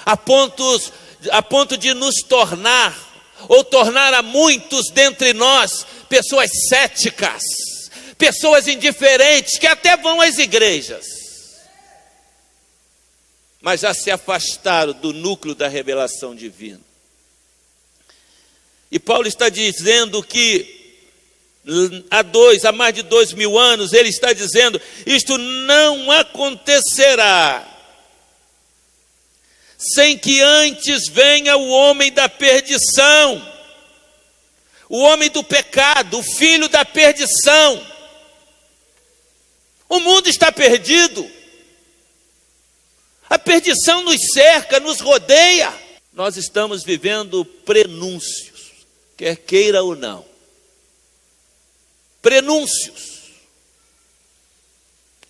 a ponto de nos tornar, ou tornar a muitos dentre nós, pessoas céticas, pessoas indiferentes, que até vão às igrejas, mas já se afastaram do núcleo da revelação divina. E Paulo está dizendo que há mais de 2000 anos, ele está dizendo: isto não acontecerá sem que antes venha o homem da perdição, o homem do pecado, o filho da perdição. O mundo está perdido, a perdição nos cerca, nos rodeia. Nós estamos vivendo prenúncios, quer queira ou não. Prenúncios.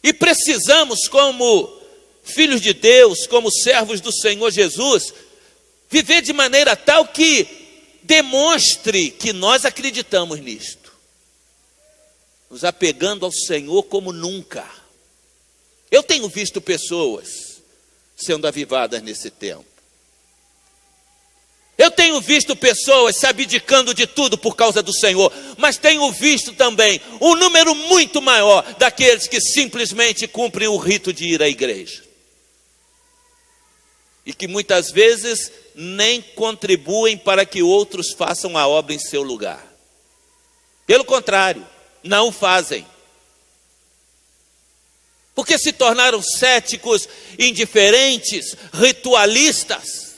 E precisamos, como filhos de Deus, como servos do Senhor Jesus, viver de maneira tal que demonstre que nós acreditamos nisto, nos apegando ao Senhor como nunca. Eu tenho visto pessoas sendo avivadas nesse tempo. Eu tenho visto pessoas se abdicando de tudo por causa do Senhor, mas tenho visto também um número muito maior daqueles que simplesmente cumprem o rito de ir à igreja. E que muitas vezes nem contribuem para que outros façam a obra em seu lugar. Pelo contrário, não fazem. Porque se tornaram céticos, indiferentes, ritualistas,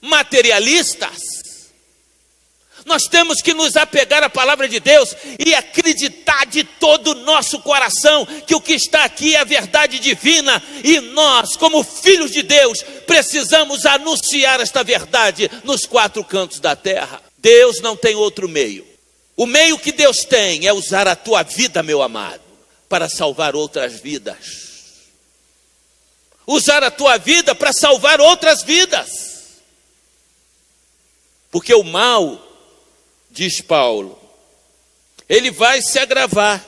materialistas. Nós temos que nos apegar à palavra de Deus e acreditar de todo o nosso coração que o que está aqui é a verdade divina, e nós, como filhos de Deus, precisamos anunciar esta verdade nos 4 cantos da terra. Deus não tem outro meio. O meio que Deus tem é usar a tua vida, meu amado, para salvar outras vidas. Usar a tua vida para salvar outras vidas. Porque o mal, diz Paulo, ele vai se agravar.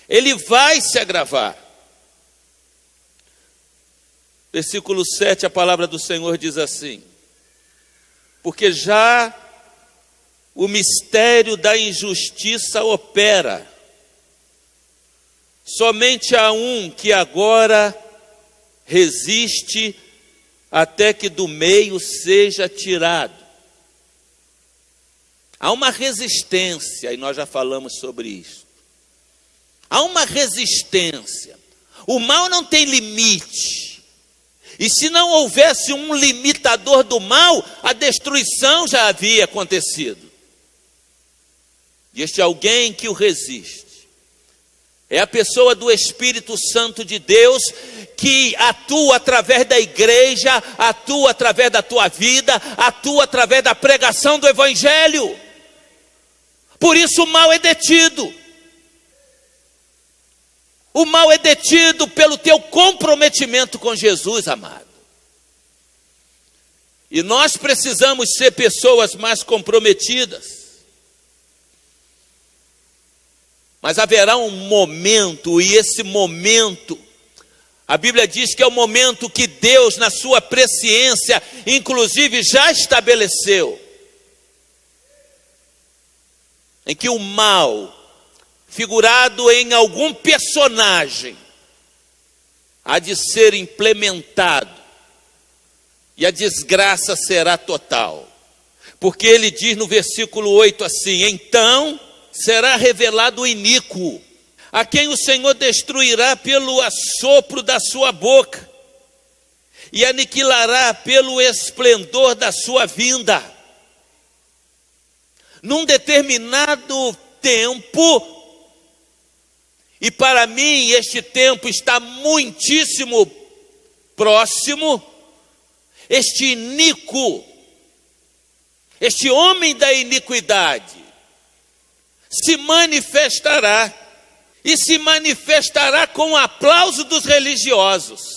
Ele vai se agravar. Versículo 7, a palavra do Senhor diz assim: porque já o mistério da injustiça opera. Somente há um que agora resiste até que do meio seja tirado. Há uma resistência, e nós já falamos sobre isso. Há uma resistência. O mal não tem limite. E se não houvesse um limitador do mal, a destruição já havia acontecido. E este alguém que o resiste é a pessoa do Espírito Santo de Deus, que atua através da igreja, atua através da tua vida, atua através da pregação do Evangelho. Por isso o mal é detido. O mal é detido pelo teu comprometimento com Jesus, amado. E nós precisamos ser pessoas mais comprometidas. Mas haverá um momento, e esse momento, a Bíblia diz que é o momento que Deus, na sua presciência, inclusive já estabeleceu, em que o mal, figurado em algum personagem, há de ser implementado, e a desgraça será total. Porque ele diz no versículo 8 assim: então será revelado o iníquo, a quem o Senhor destruirá pelo assopro da sua boca, e aniquilará pelo esplendor da sua vinda. Num determinado tempo, e para mim este tempo está muitíssimo próximo, este iníquo, este homem da iniquidade, se manifestará, e se manifestará com o aplauso dos religiosos.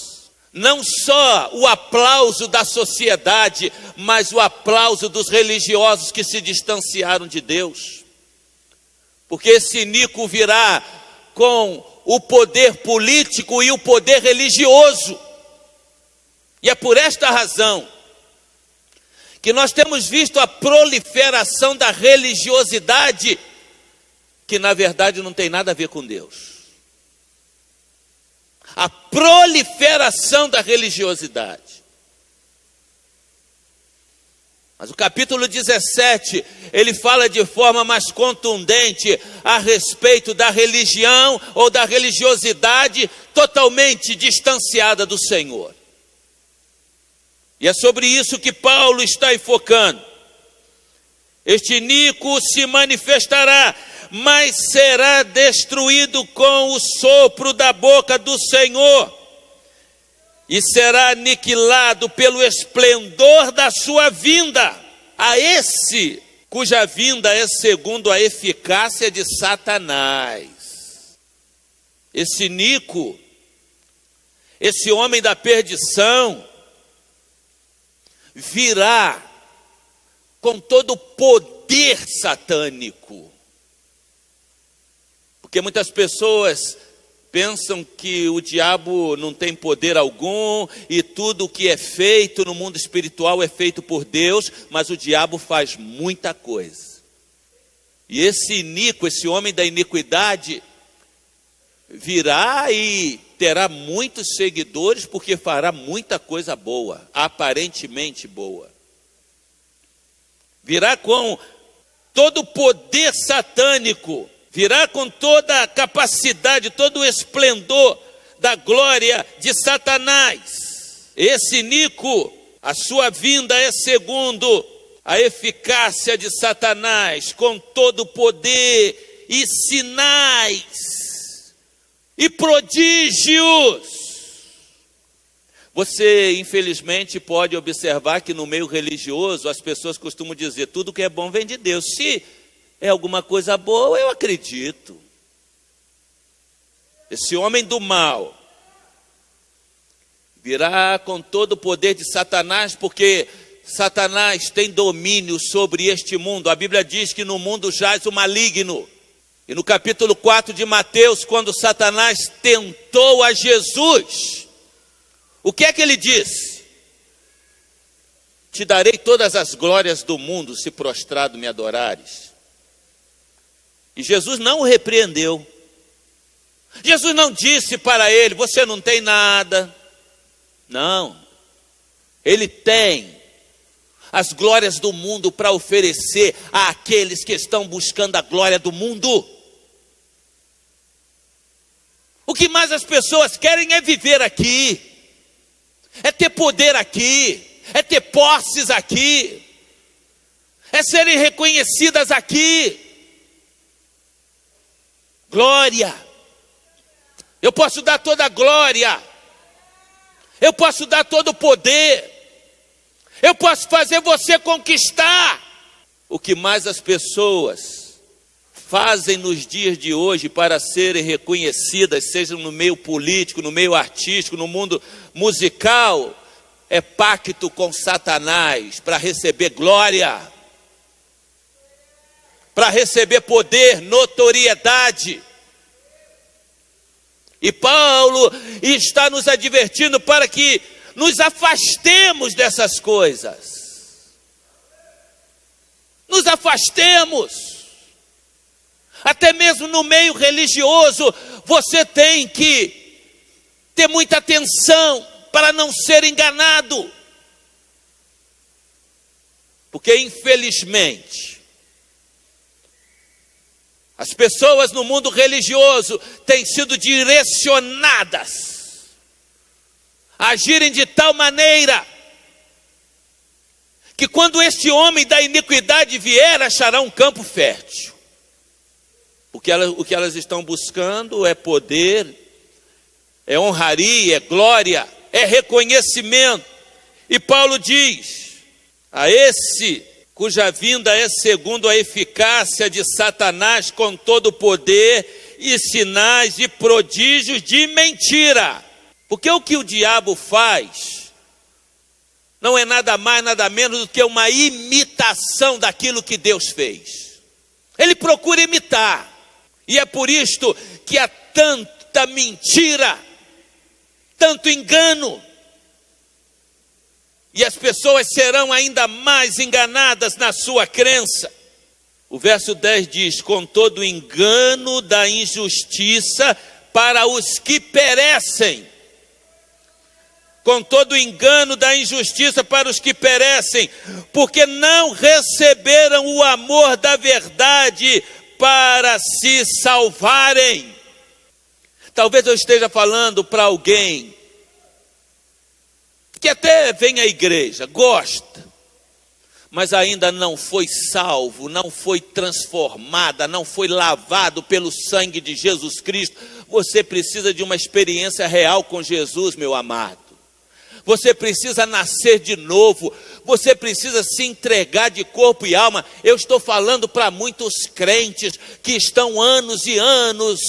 Não só o aplauso da sociedade, mas o aplauso dos religiosos que se distanciaram de Deus. Porque esse iníquo virá com o poder político e o poder religioso. E é por esta razão que nós temos visto a proliferação da religiosidade, que na verdade não tem nada a ver com Deus. A proliferação da religiosidade. Mas o capítulo 17, ele fala de forma mais contundente a respeito da religião ou da religiosidade totalmente distanciada do Senhor. E é sobre isso que Paulo está enfocando. Este iníquo se manifestará, mas será destruído com o sopro da boca do Senhor, e será aniquilado pelo esplendor da sua vinda. A esse cuja vinda é segundo a eficácia de Satanás. esse iníquo, esse homem da perdição, virá com todo o poder satânico. Porque muitas pessoas pensam que o diabo não tem poder algum e tudo o que é feito no mundo espiritual é feito por Deus, mas o diabo faz muita coisa. E esse iníquo, esse homem da iniquidade, virá e terá muitos seguidores porque fará muita coisa boa, aparentemente boa. Virá com todo o poder satânico, virá com toda a capacidade, todo o esplendor da glória de Satanás. Esse iníquo, a sua vinda é segundo a eficácia de Satanás, com todo o poder e sinais e prodígios. Você, infelizmente, pode observar que no meio religioso as pessoas costumam dizer: tudo que é bom vem de Deus. Se é alguma coisa boa, eu acredito. Esse homem do mal virá com todo o poder de Satanás, porque Satanás tem domínio sobre este mundo. A Bíblia diz que no mundo jaz o maligno. E no capítulo 4 de Mateus, quando Satanás tentou a Jesus, o que é que ele disse? Te darei todas as glórias do mundo se prostrado me adorares. E Jesus não o repreendeu. Jesus não disse para ele: você não tem nada. Não. Ele tem as glórias do mundo para oferecer àqueles que estão buscando a glória do mundo. O que mais as pessoas querem é viver aqui, é ter poder aqui, é ter posses aqui, é serem reconhecidas aqui. Glória. Eu posso dar toda a glória, eu posso dar todo o poder, eu posso fazer você conquistar. O que mais as pessoas fazem nos dias de hoje para serem reconhecidas, seja no meio político, no meio artístico, no mundo musical, é pacto com Satanás para receber glória, para receber poder, notoriedade. E Paulo está nos advertindo para que nos afastemos dessas coisas. Nos afastemos. Até mesmo no meio religioso, você tem que ter muita atenção para não ser enganado. Porque, infelizmente, as pessoas no mundo religioso têm sido direcionadas a agirem de tal maneira que quando este homem da iniquidade vier, achará um campo fértil. Porque o que elas estão buscando é poder, é honraria, é glória, é reconhecimento. E Paulo diz: a esse cuja vinda é segundo a eficácia de Satanás, com todo o poder e sinais e prodígios de mentira. Porque o que o diabo faz não é nada mais, nada menos do que uma imitação daquilo que Deus fez. Ele procura imitar. E é por isto que há tanta mentira, tanto engano. E as pessoas serão ainda mais enganadas na sua crença. O verso 10 diz: com todo o engano da injustiça para os que perecem. Com todo o engano da injustiça para os que perecem, porque não receberam o amor da verdade para se salvarem. Talvez eu esteja falando para alguém que até vem à igreja, gosta, mas ainda não foi salvo, não foi transformada, não foi lavado pelo sangue de Jesus Cristo. Você precisa de uma experiência real com Jesus, meu amado. Você precisa nascer de novo, você precisa se entregar de corpo e alma. Eu estou falando para muitos crentes que estão anos e anos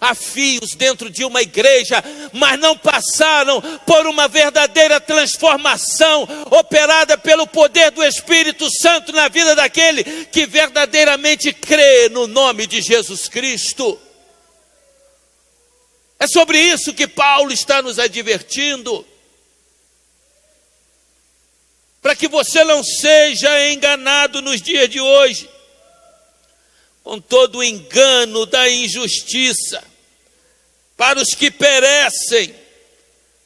a fios dentro de uma igreja, mas não passaram por uma verdadeira transformação operada pelo poder do Espírito Santo na vida daquele que verdadeiramente crê no nome de Jesus Cristo. É sobre isso que Paulo está nos advertindo, para que você não seja enganado nos dias de hoje, com todo o engano da injustiça, para os que perecem,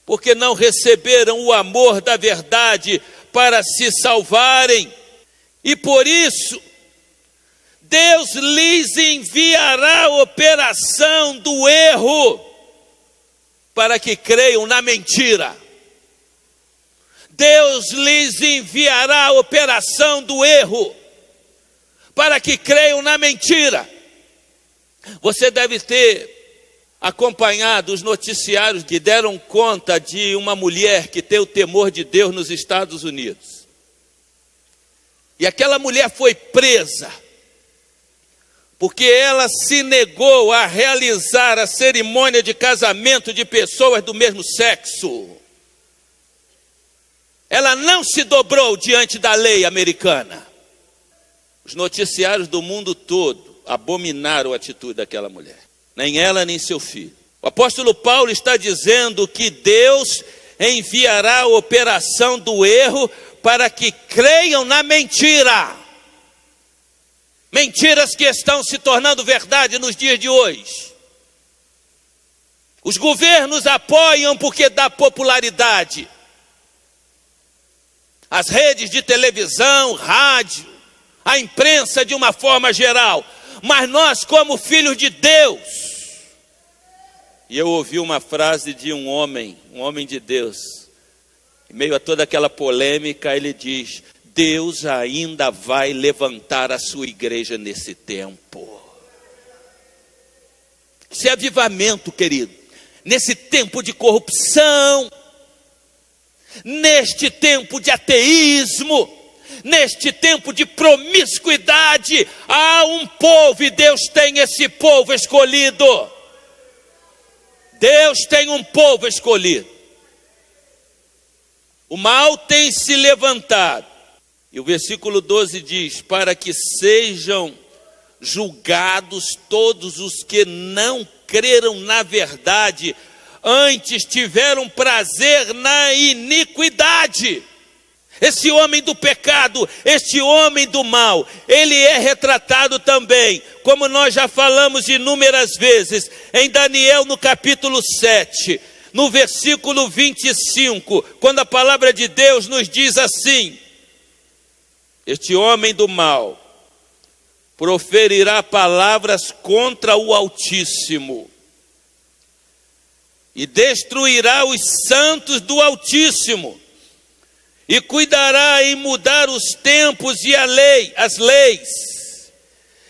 porque não receberam o amor da verdade para se salvarem. E por isso, Deus lhes enviará a operação do erro, para que creiam na mentira. Deus lhes enviará a operação do erro, para que creiam na mentira. Você deve ter acompanhado os noticiários que deram conta de uma mulher que tem o temor de Deus nos Estados Unidos. E aquela mulher foi presa, porque ela se negou a realizar a cerimônia de casamento de pessoas do mesmo sexo. Ela não se dobrou diante da lei americana. Os noticiários do mundo todo abominaram a atitude daquela mulher. Nem ela, nem seu filho. O apóstolo Paulo está dizendo que Deus enviará a operação do erro para que creiam na mentira. Mentiras que estão se tornando verdade nos dias de hoje. Os governos apoiam porque dá popularidade. As redes de televisão, rádio, a imprensa de uma forma geral. Mas nós, como filhos de Deus. E eu ouvi uma frase de um homem de Deus. Em meio a toda aquela polêmica, ele diz: Deus ainda vai levantar a sua igreja nesse tempo. Isso é avivamento, querido. Nesse tempo de corrupção, neste tempo de ateísmo, neste tempo de promiscuidade, há um povo e Deus tem esse povo escolhido. Deus tem um povo escolhido. O mal tem se levantado. E o versículo 12 diz: para que sejam julgados todos os que não creram na verdade, antes tiveram prazer na iniquidade. Esse homem do pecado, este homem do mal, ele é retratado também, como nós já falamos inúmeras vezes, em Daniel no capítulo 7, no versículo 25, quando a palavra de Deus nos diz assim: este homem do mal proferirá palavras contra o Altíssimo e destruirá os santos do Altíssimo, e cuidará em mudar os tempos e as leis,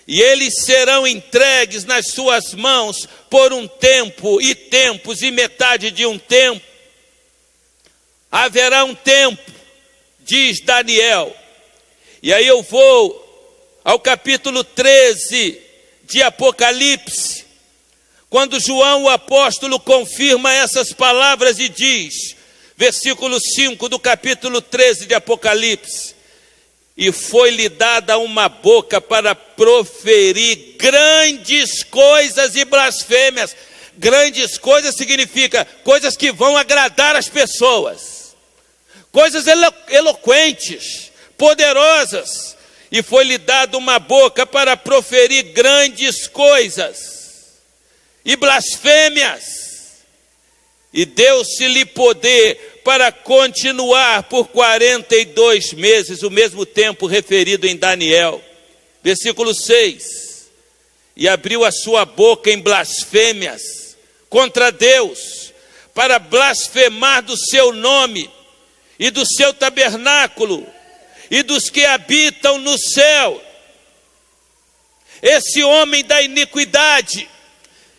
e eles serão entregues nas suas mãos por um tempo e tempos e metade de um tempo. Haverá um tempo, diz Daniel. E aí eu vou ao capítulo 13 de Apocalipse, quando João o apóstolo confirma essas palavras e diz, versículo 5 do capítulo 13 de Apocalipse: e foi-lhe dada uma boca para proferir grandes coisas e blasfêmias. Grandes coisas significa coisas que vão agradar as pessoas, coisas eloquentes, poderosas. E foi-lhe dada uma boca para proferir grandes coisas e blasfêmias. E deu-se-lhe poder para continuar por 42 meses, o mesmo tempo referido em Daniel. Versículo 6. E abriu a sua boca em blasfêmias contra Deus, para blasfemar do seu nome e do seu tabernáculo e dos que habitam no céu. Esse homem da iniquidade,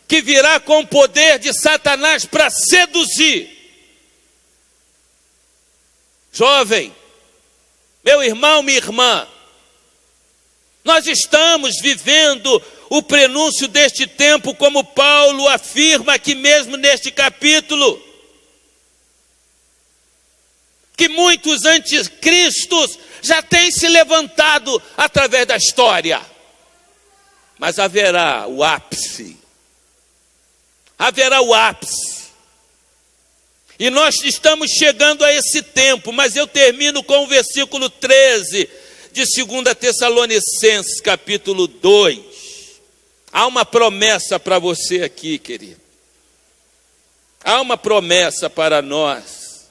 que virá com o poder de Satanás para seduzir. Jovem, meu irmão, minha irmã, nós estamos vivendo o prenúncio deste tempo, como Paulo afirma aqui mesmo neste capítulo, que muitos anticristos já têm se levantado através da história, mas haverá o ápice, e nós estamos chegando a esse tempo. Mas eu termino com o versículo 13 de 2 Tessalonicenses, capítulo 2. Há uma promessa para você aqui, querido. Há uma promessa para nós.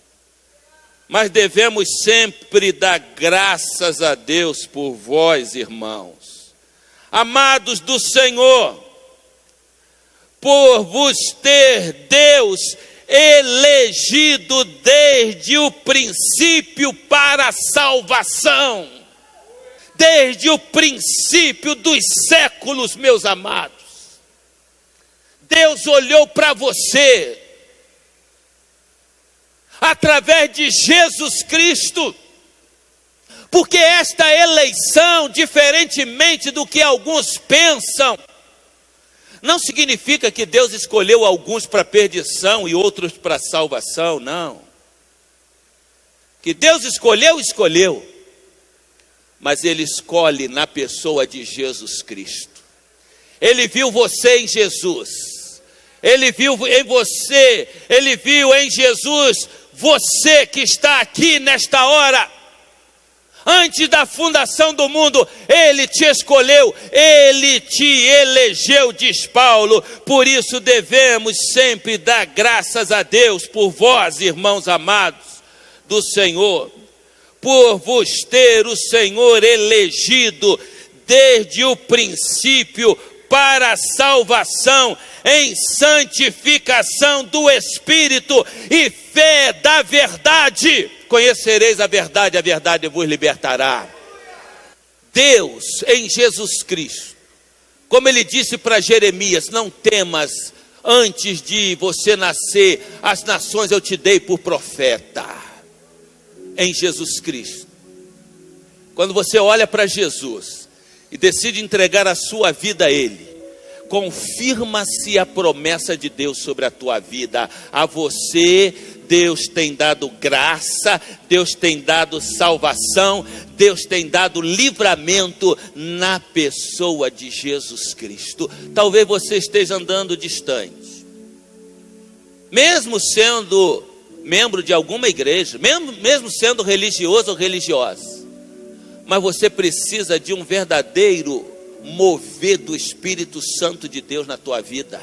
Mas devemos sempre dar graças a Deus por vós, irmãos, amados do Senhor, por vos ter Deus elegido desde o princípio para a salvação. Desde o princípio dos séculos, meus amados. Deus olhou para você através de Jesus Cristo, porque esta eleição, diferentemente do que alguns pensam, não significa que Deus escolheu alguns para perdição e outros para salvação, não. Que Deus escolheu, mas Ele escolhe na pessoa de Jesus Cristo. Ele viu você em Jesus, Ele viu em você, Ele viu em Jesus, você que está aqui nesta hora. Antes da fundação do mundo, Ele te escolheu, Ele te elegeu, diz Paulo. Por isso devemos sempre dar graças a Deus por vós, irmãos amados do Senhor, por vos ter o Senhor elegido desde o princípio para a salvação, em santificação do Espírito e fé da verdade. Conhecereis a verdade vos libertará. Deus em Jesus Cristo, como Ele disse para Jeremias: não temas, antes de você nascer, as nações eu te dei por profeta. Em Jesus Cristo, quando você olha para Jesus e decide entregar a sua vida a Ele, confirma-se a promessa de Deus sobre a tua vida. A você Deus tem dado graça, Deus tem dado salvação, Deus tem dado livramento na pessoa de Jesus Cristo. Talvez você esteja andando distante, mesmo sendo membro de alguma igreja, mesmo sendo religioso ou religiosa, mas você precisa de um verdadeiro mover do Espírito Santo de Deus na tua vida,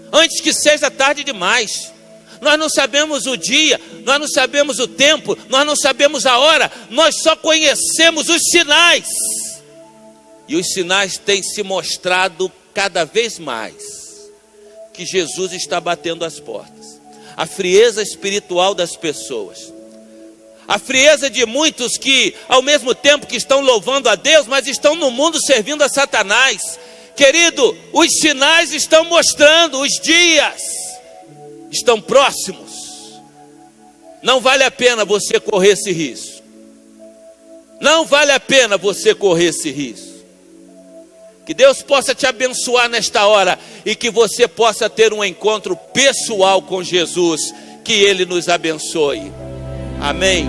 antes que seja tarde demais. Nós não sabemos o dia, nós não sabemos o tempo, nós não sabemos a hora, nós só conhecemos os sinais. E os sinais têm se mostrado cada vez mais que Jesus está batendo as portas. A frieza espiritual das pessoas, a frieza de muitos que, ao mesmo tempo que estão louvando a Deus, mas estão no mundo servindo a Satanás. Querido, os sinais estão mostrando, os dias estão próximos. Não vale a pena você correr esse risco. Não vale a pena você correr esse risco. Que Deus possa te abençoar nesta hora e que você possa ter um encontro pessoal com Jesus. Que Ele nos abençoe. Amém.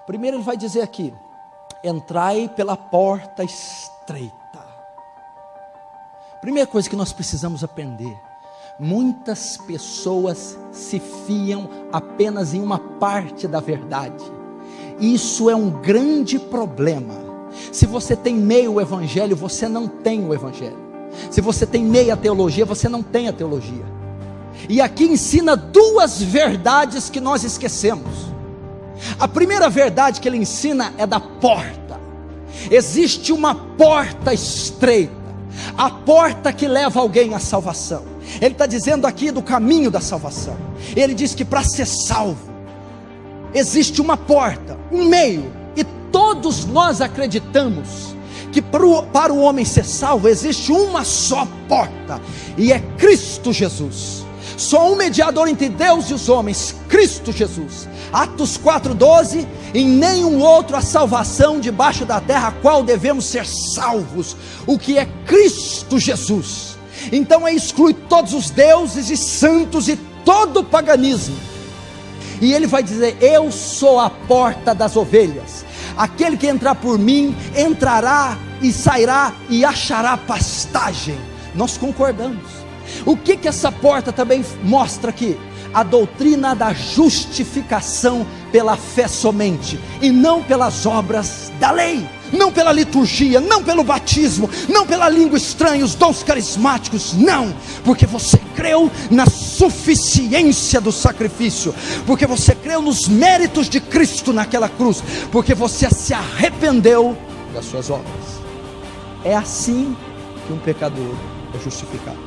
Primeiro Ele vai dizer aqui: entrai pela porta estreita. Primeira coisa que nós precisamos aprender: muitas pessoas se fiam apenas em uma parte da verdade. Isso é um grande problema. Se você tem meio evangelho, você não tem o evangelho. Se você tem meia teologia, você não tem a teologia. E aqui ensina duas verdades que nós esquecemos. A primeira verdade que ele ensina é da porta. Existe uma porta estreita, a porta que leva alguém à salvação. Ele está dizendo aqui do caminho da salvação. Ele diz que para ser salvo existe uma porta, um meio, e todos nós acreditamos que para o homem ser salvo existe uma só porta, e é Cristo Jesus. Só um mediador entre Deus e os homens, Cristo Jesus. Atos 4:12, em nenhum outro há salvação debaixo da terra, a qual devemos ser salvos, o que é Cristo Jesus. Então exclui todos os deuses e santos e todo o paganismo. E ele vai dizer: eu sou a porta das ovelhas. Aquele que entrar por mim, entrará e sairá e achará pastagem. Nós concordamos. O que essa porta também mostra aqui? A doutrina da justificação pela fé somente, e não pelas obras da lei, não pela liturgia, não pelo batismo, não pela língua estranha, os dons carismáticos, não, porque você creu na suficiência do sacrifício, porque você creu nos méritos de Cristo naquela cruz, porque você se arrependeu das suas obras. É assim que um pecador é justificado.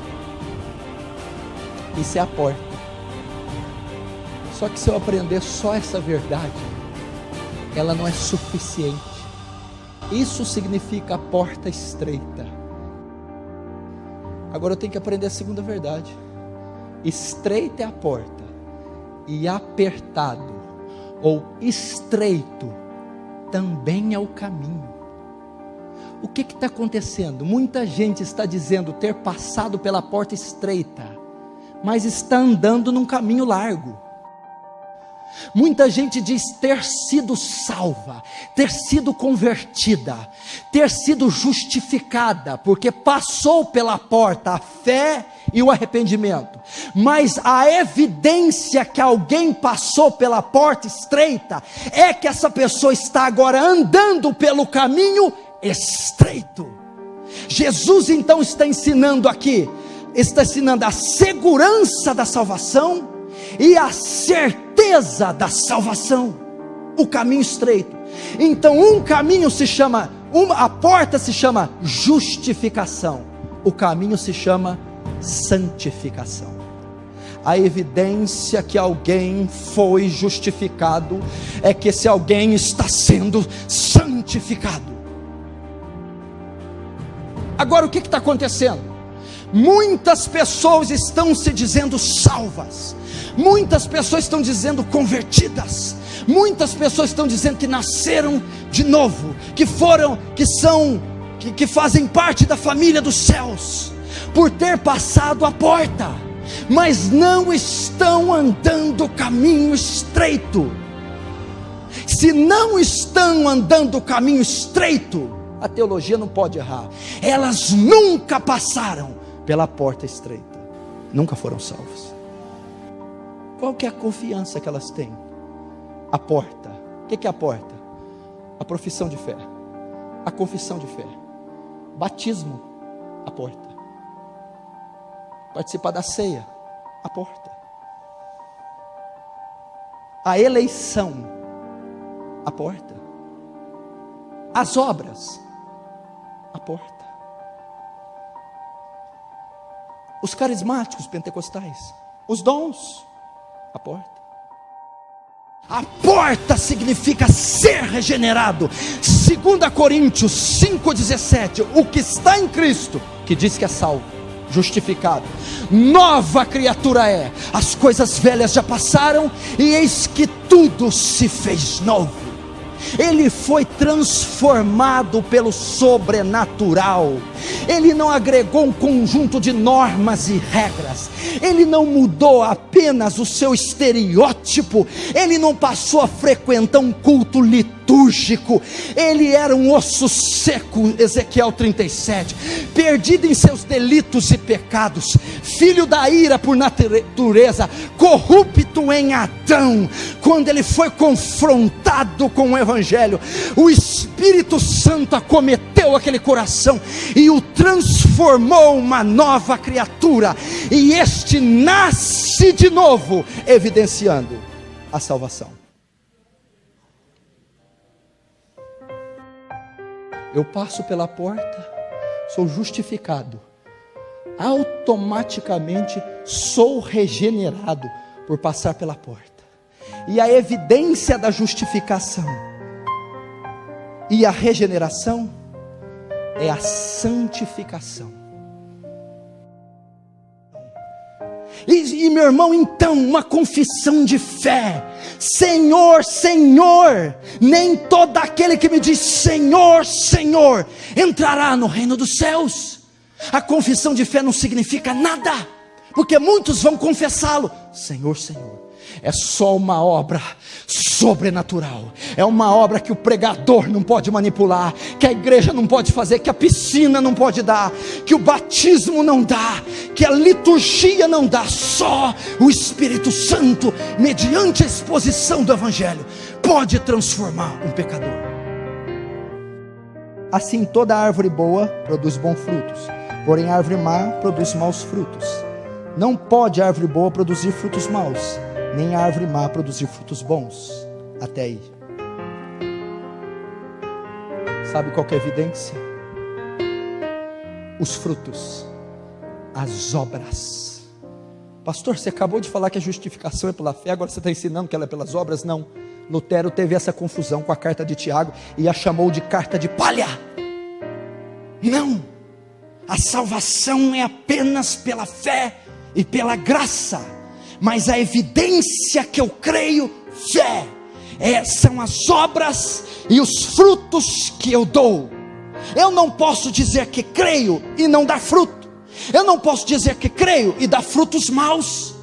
Isso é a porta. Só que se eu aprender só essa verdade, ela não é suficiente. Isso significa a porta estreita. Agora eu tenho que aprender a segunda verdade. Estreita é a porta, e apertado ou estreito também é o caminho. O que está acontecendo? Muita gente está dizendo ter passado pela porta estreita, mas está andando num caminho largo. Muita gente diz ter sido salva, ter sido convertida, ter sido justificada, porque passou pela porta a fé e o arrependimento, mas a evidência que alguém passou pela porta estreita, é que essa pessoa está agora andando pelo caminho estreito. Jesus então está ensinando aqui, está ensinando a segurança da salvação, e a certeza da salvação, o caminho estreito. Então um caminho se chama, a porta se chama justificação, o caminho se chama santificação. A evidência que alguém foi justificado, é que esse alguém está sendo santificado. Agora o que está acontecendo? Muitas pessoas estão se dizendo salvas, muitas pessoas estão dizendo convertidas, muitas pessoas estão dizendo que nasceram de novo, que fazem parte da família dos céus, por ter passado a porta, mas não estão andando o caminho estreito. Se não estão andando o caminho estreito, a teologia não pode errar, elas nunca passaram pela porta estreita, nunca foram salvos. Qual que é a confiança que elas têm? A porta. O que é a porta? A profissão de fé, a confissão de fé, batismo, a porta, participar da ceia, a porta, a eleição, a porta, as obras, a porta, os carismáticos pentecostais, os dons, a porta. A porta significa ser regenerado. 2 Coríntios 5,17, o que está em Cristo, que diz que é salvo, justificado, nova criatura é, as coisas velhas já passaram, e eis que tudo se fez novo. Ele foi transformado pelo sobrenatural. Ele não agregou um conjunto de normas e regras, ele não mudou apenas o seu estereótipo, ele não passou a frequentar um culto litúrgico, ele era um osso seco, Ezequiel 37, perdido em seus delitos e pecados, filho da ira por natureza, corrupto em Adão. Quando ele foi confrontado com o Evangelho, o Espírito Santo acometeu aquele coração e o transformou uma nova criatura, e este nasce de novo, evidenciando a salvação. Eu passo pela porta, sou justificado, automaticamente sou regenerado por passar pela porta. E a evidência da justificação e a regeneração é a santificação. E meu irmão, então, uma confissão de fé: Senhor, Senhor, nem todo aquele que me diz Senhor, Senhor, entrará no reino dos céus. A confissão de fé não significa nada, porque muitos vão confessá-lo, Senhor, Senhor. É só uma obra sobrenatural, é uma obra que o pregador não pode manipular, que a igreja não pode fazer, que a piscina não pode dar, que o batismo não dá, que a liturgia não dá. Só o Espírito Santo, mediante a exposição do Evangelho, pode transformar um pecador. Assim, toda árvore boa produz bons frutos, porém a árvore má produz maus frutos. Não pode a árvore boa produzir frutos maus, nem a árvore má produzir frutos bons. Até aí. Sabe qual que é a evidência? Os frutos, as obras. Pastor, você acabou de falar que a justificação é pela fé, agora você está ensinando que ela é pelas obras? Não. Lutero teve essa confusão com a carta de Tiago e a chamou de carta de palha. Não, a salvação é apenas pela fé e pela graça, mas a evidência que eu creio, fé, são as obras e os frutos que eu dou. Eu não posso dizer que creio e não dar fruto. Eu não posso dizer que creio e dar frutos maus.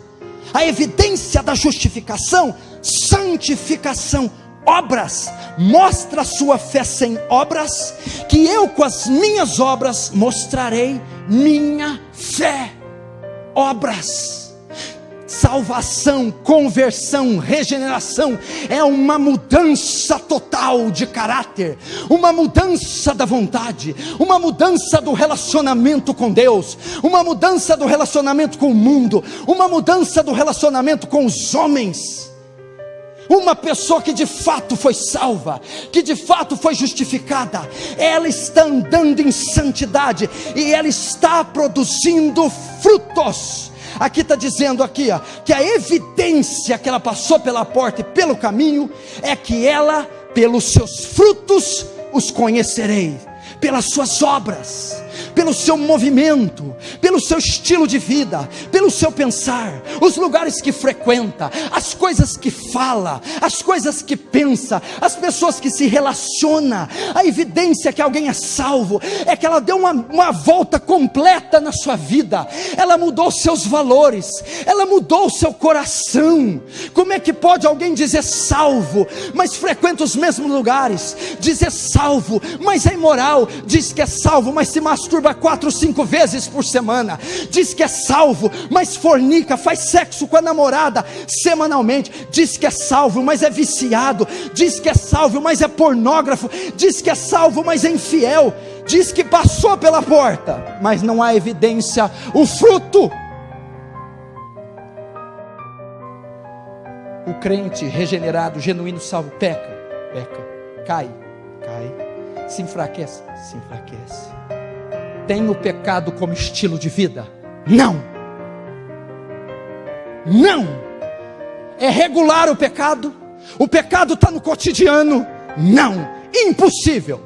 A evidência da justificação, santificação, obras, mostra a sua fé sem obras, que eu com as minhas obras mostrarei minha fé. Obras, salvação, conversão, regeneração é uma mudança total de caráter, uma mudança da vontade, uma mudança do relacionamento com Deus, uma mudança do relacionamento com o mundo, uma mudança do relacionamento com os homens. Uma pessoa que de fato foi salva, que de fato foi justificada, ela está andando em santidade e ela está produzindo frutos. Aqui está dizendo aqui, ó, que a evidência que ela passou pela porta e pelo caminho é que ela, pelos seus frutos os conhecerei, pelas suas obras, pelo seu movimento, pelo seu estilo de vida, pelo seu pensar, os lugares que frequenta, as coisas que fala, as coisas que pensa, as pessoas que se relaciona. A evidência que alguém é salvo é que ela deu uma volta completa na sua vida, ela mudou seus valores, ela mudou o seu coração. Como é que pode alguém dizer salvo, mas frequenta os mesmos lugares, dizer salvo, mas é imoral, diz que é salvo, mas se masturba 4 ou 5 vezes por semana, diz que é salvo, mas fornica, faz sexo com a namorada semanalmente, diz que é salvo, mas é viciado, diz que é salvo, mas é pornógrafo, diz que é salvo, mas é infiel, diz que passou pela porta, mas não há evidência, o fruto. O crente regenerado, genuíno, salvo, peca, cai, se enfraquece, tem o pecado como estilo de vida? Não. É regular o pecado está no cotidiano? Não, impossível.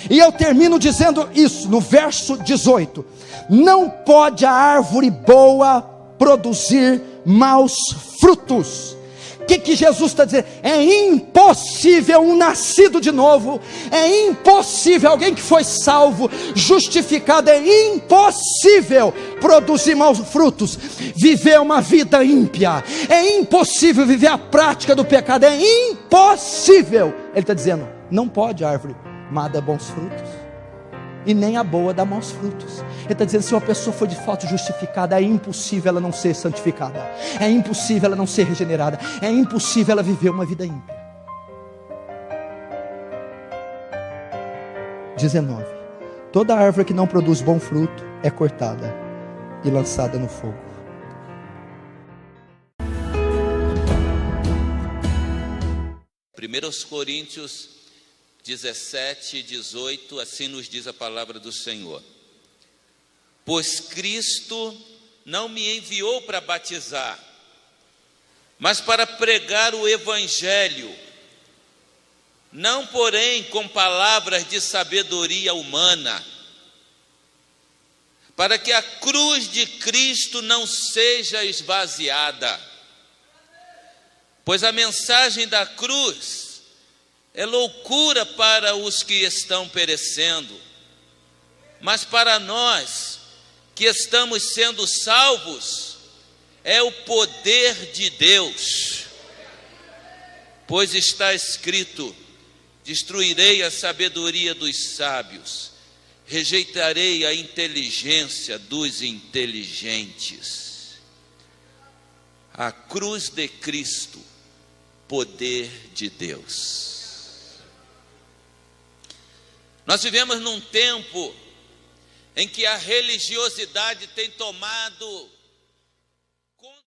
E eu termino dizendo isso no verso 18: não pode a árvore boa produzir maus frutos. O que Jesus está dizendo? É impossível um nascido de novo, é impossível alguém que foi salvo, justificado, é impossível produzir maus frutos, viver uma vida ímpia, é impossível viver a prática do pecado, é impossível. Ele está dizendo, não pode a árvore má dar bons frutos, e nem a boa dar maus frutos. Ele está dizendo, se uma pessoa for de fato justificada, é impossível ela não ser santificada, é impossível ela não ser regenerada, é impossível ela viver uma vida ímpia. 19. Toda árvore que não produz bom fruto é cortada e lançada no fogo. Primeiros Coríntios 17, 18, assim nos diz a palavra do Senhor: pois Cristo não me enviou para batizar, mas para pregar o Evangelho, não porém com palavras de sabedoria humana, para que a cruz de Cristo não seja esvaziada, pois a mensagem da cruz é loucura para os que estão perecendo, mas para nós que estamos sendo salvos, é o poder de Deus, pois está escrito: destruirei a sabedoria dos sábios, rejeitarei a inteligência dos inteligentes. A cruz de Cristo, poder de Deus. Nós vivemos num tempo em que a religiosidade tem tomado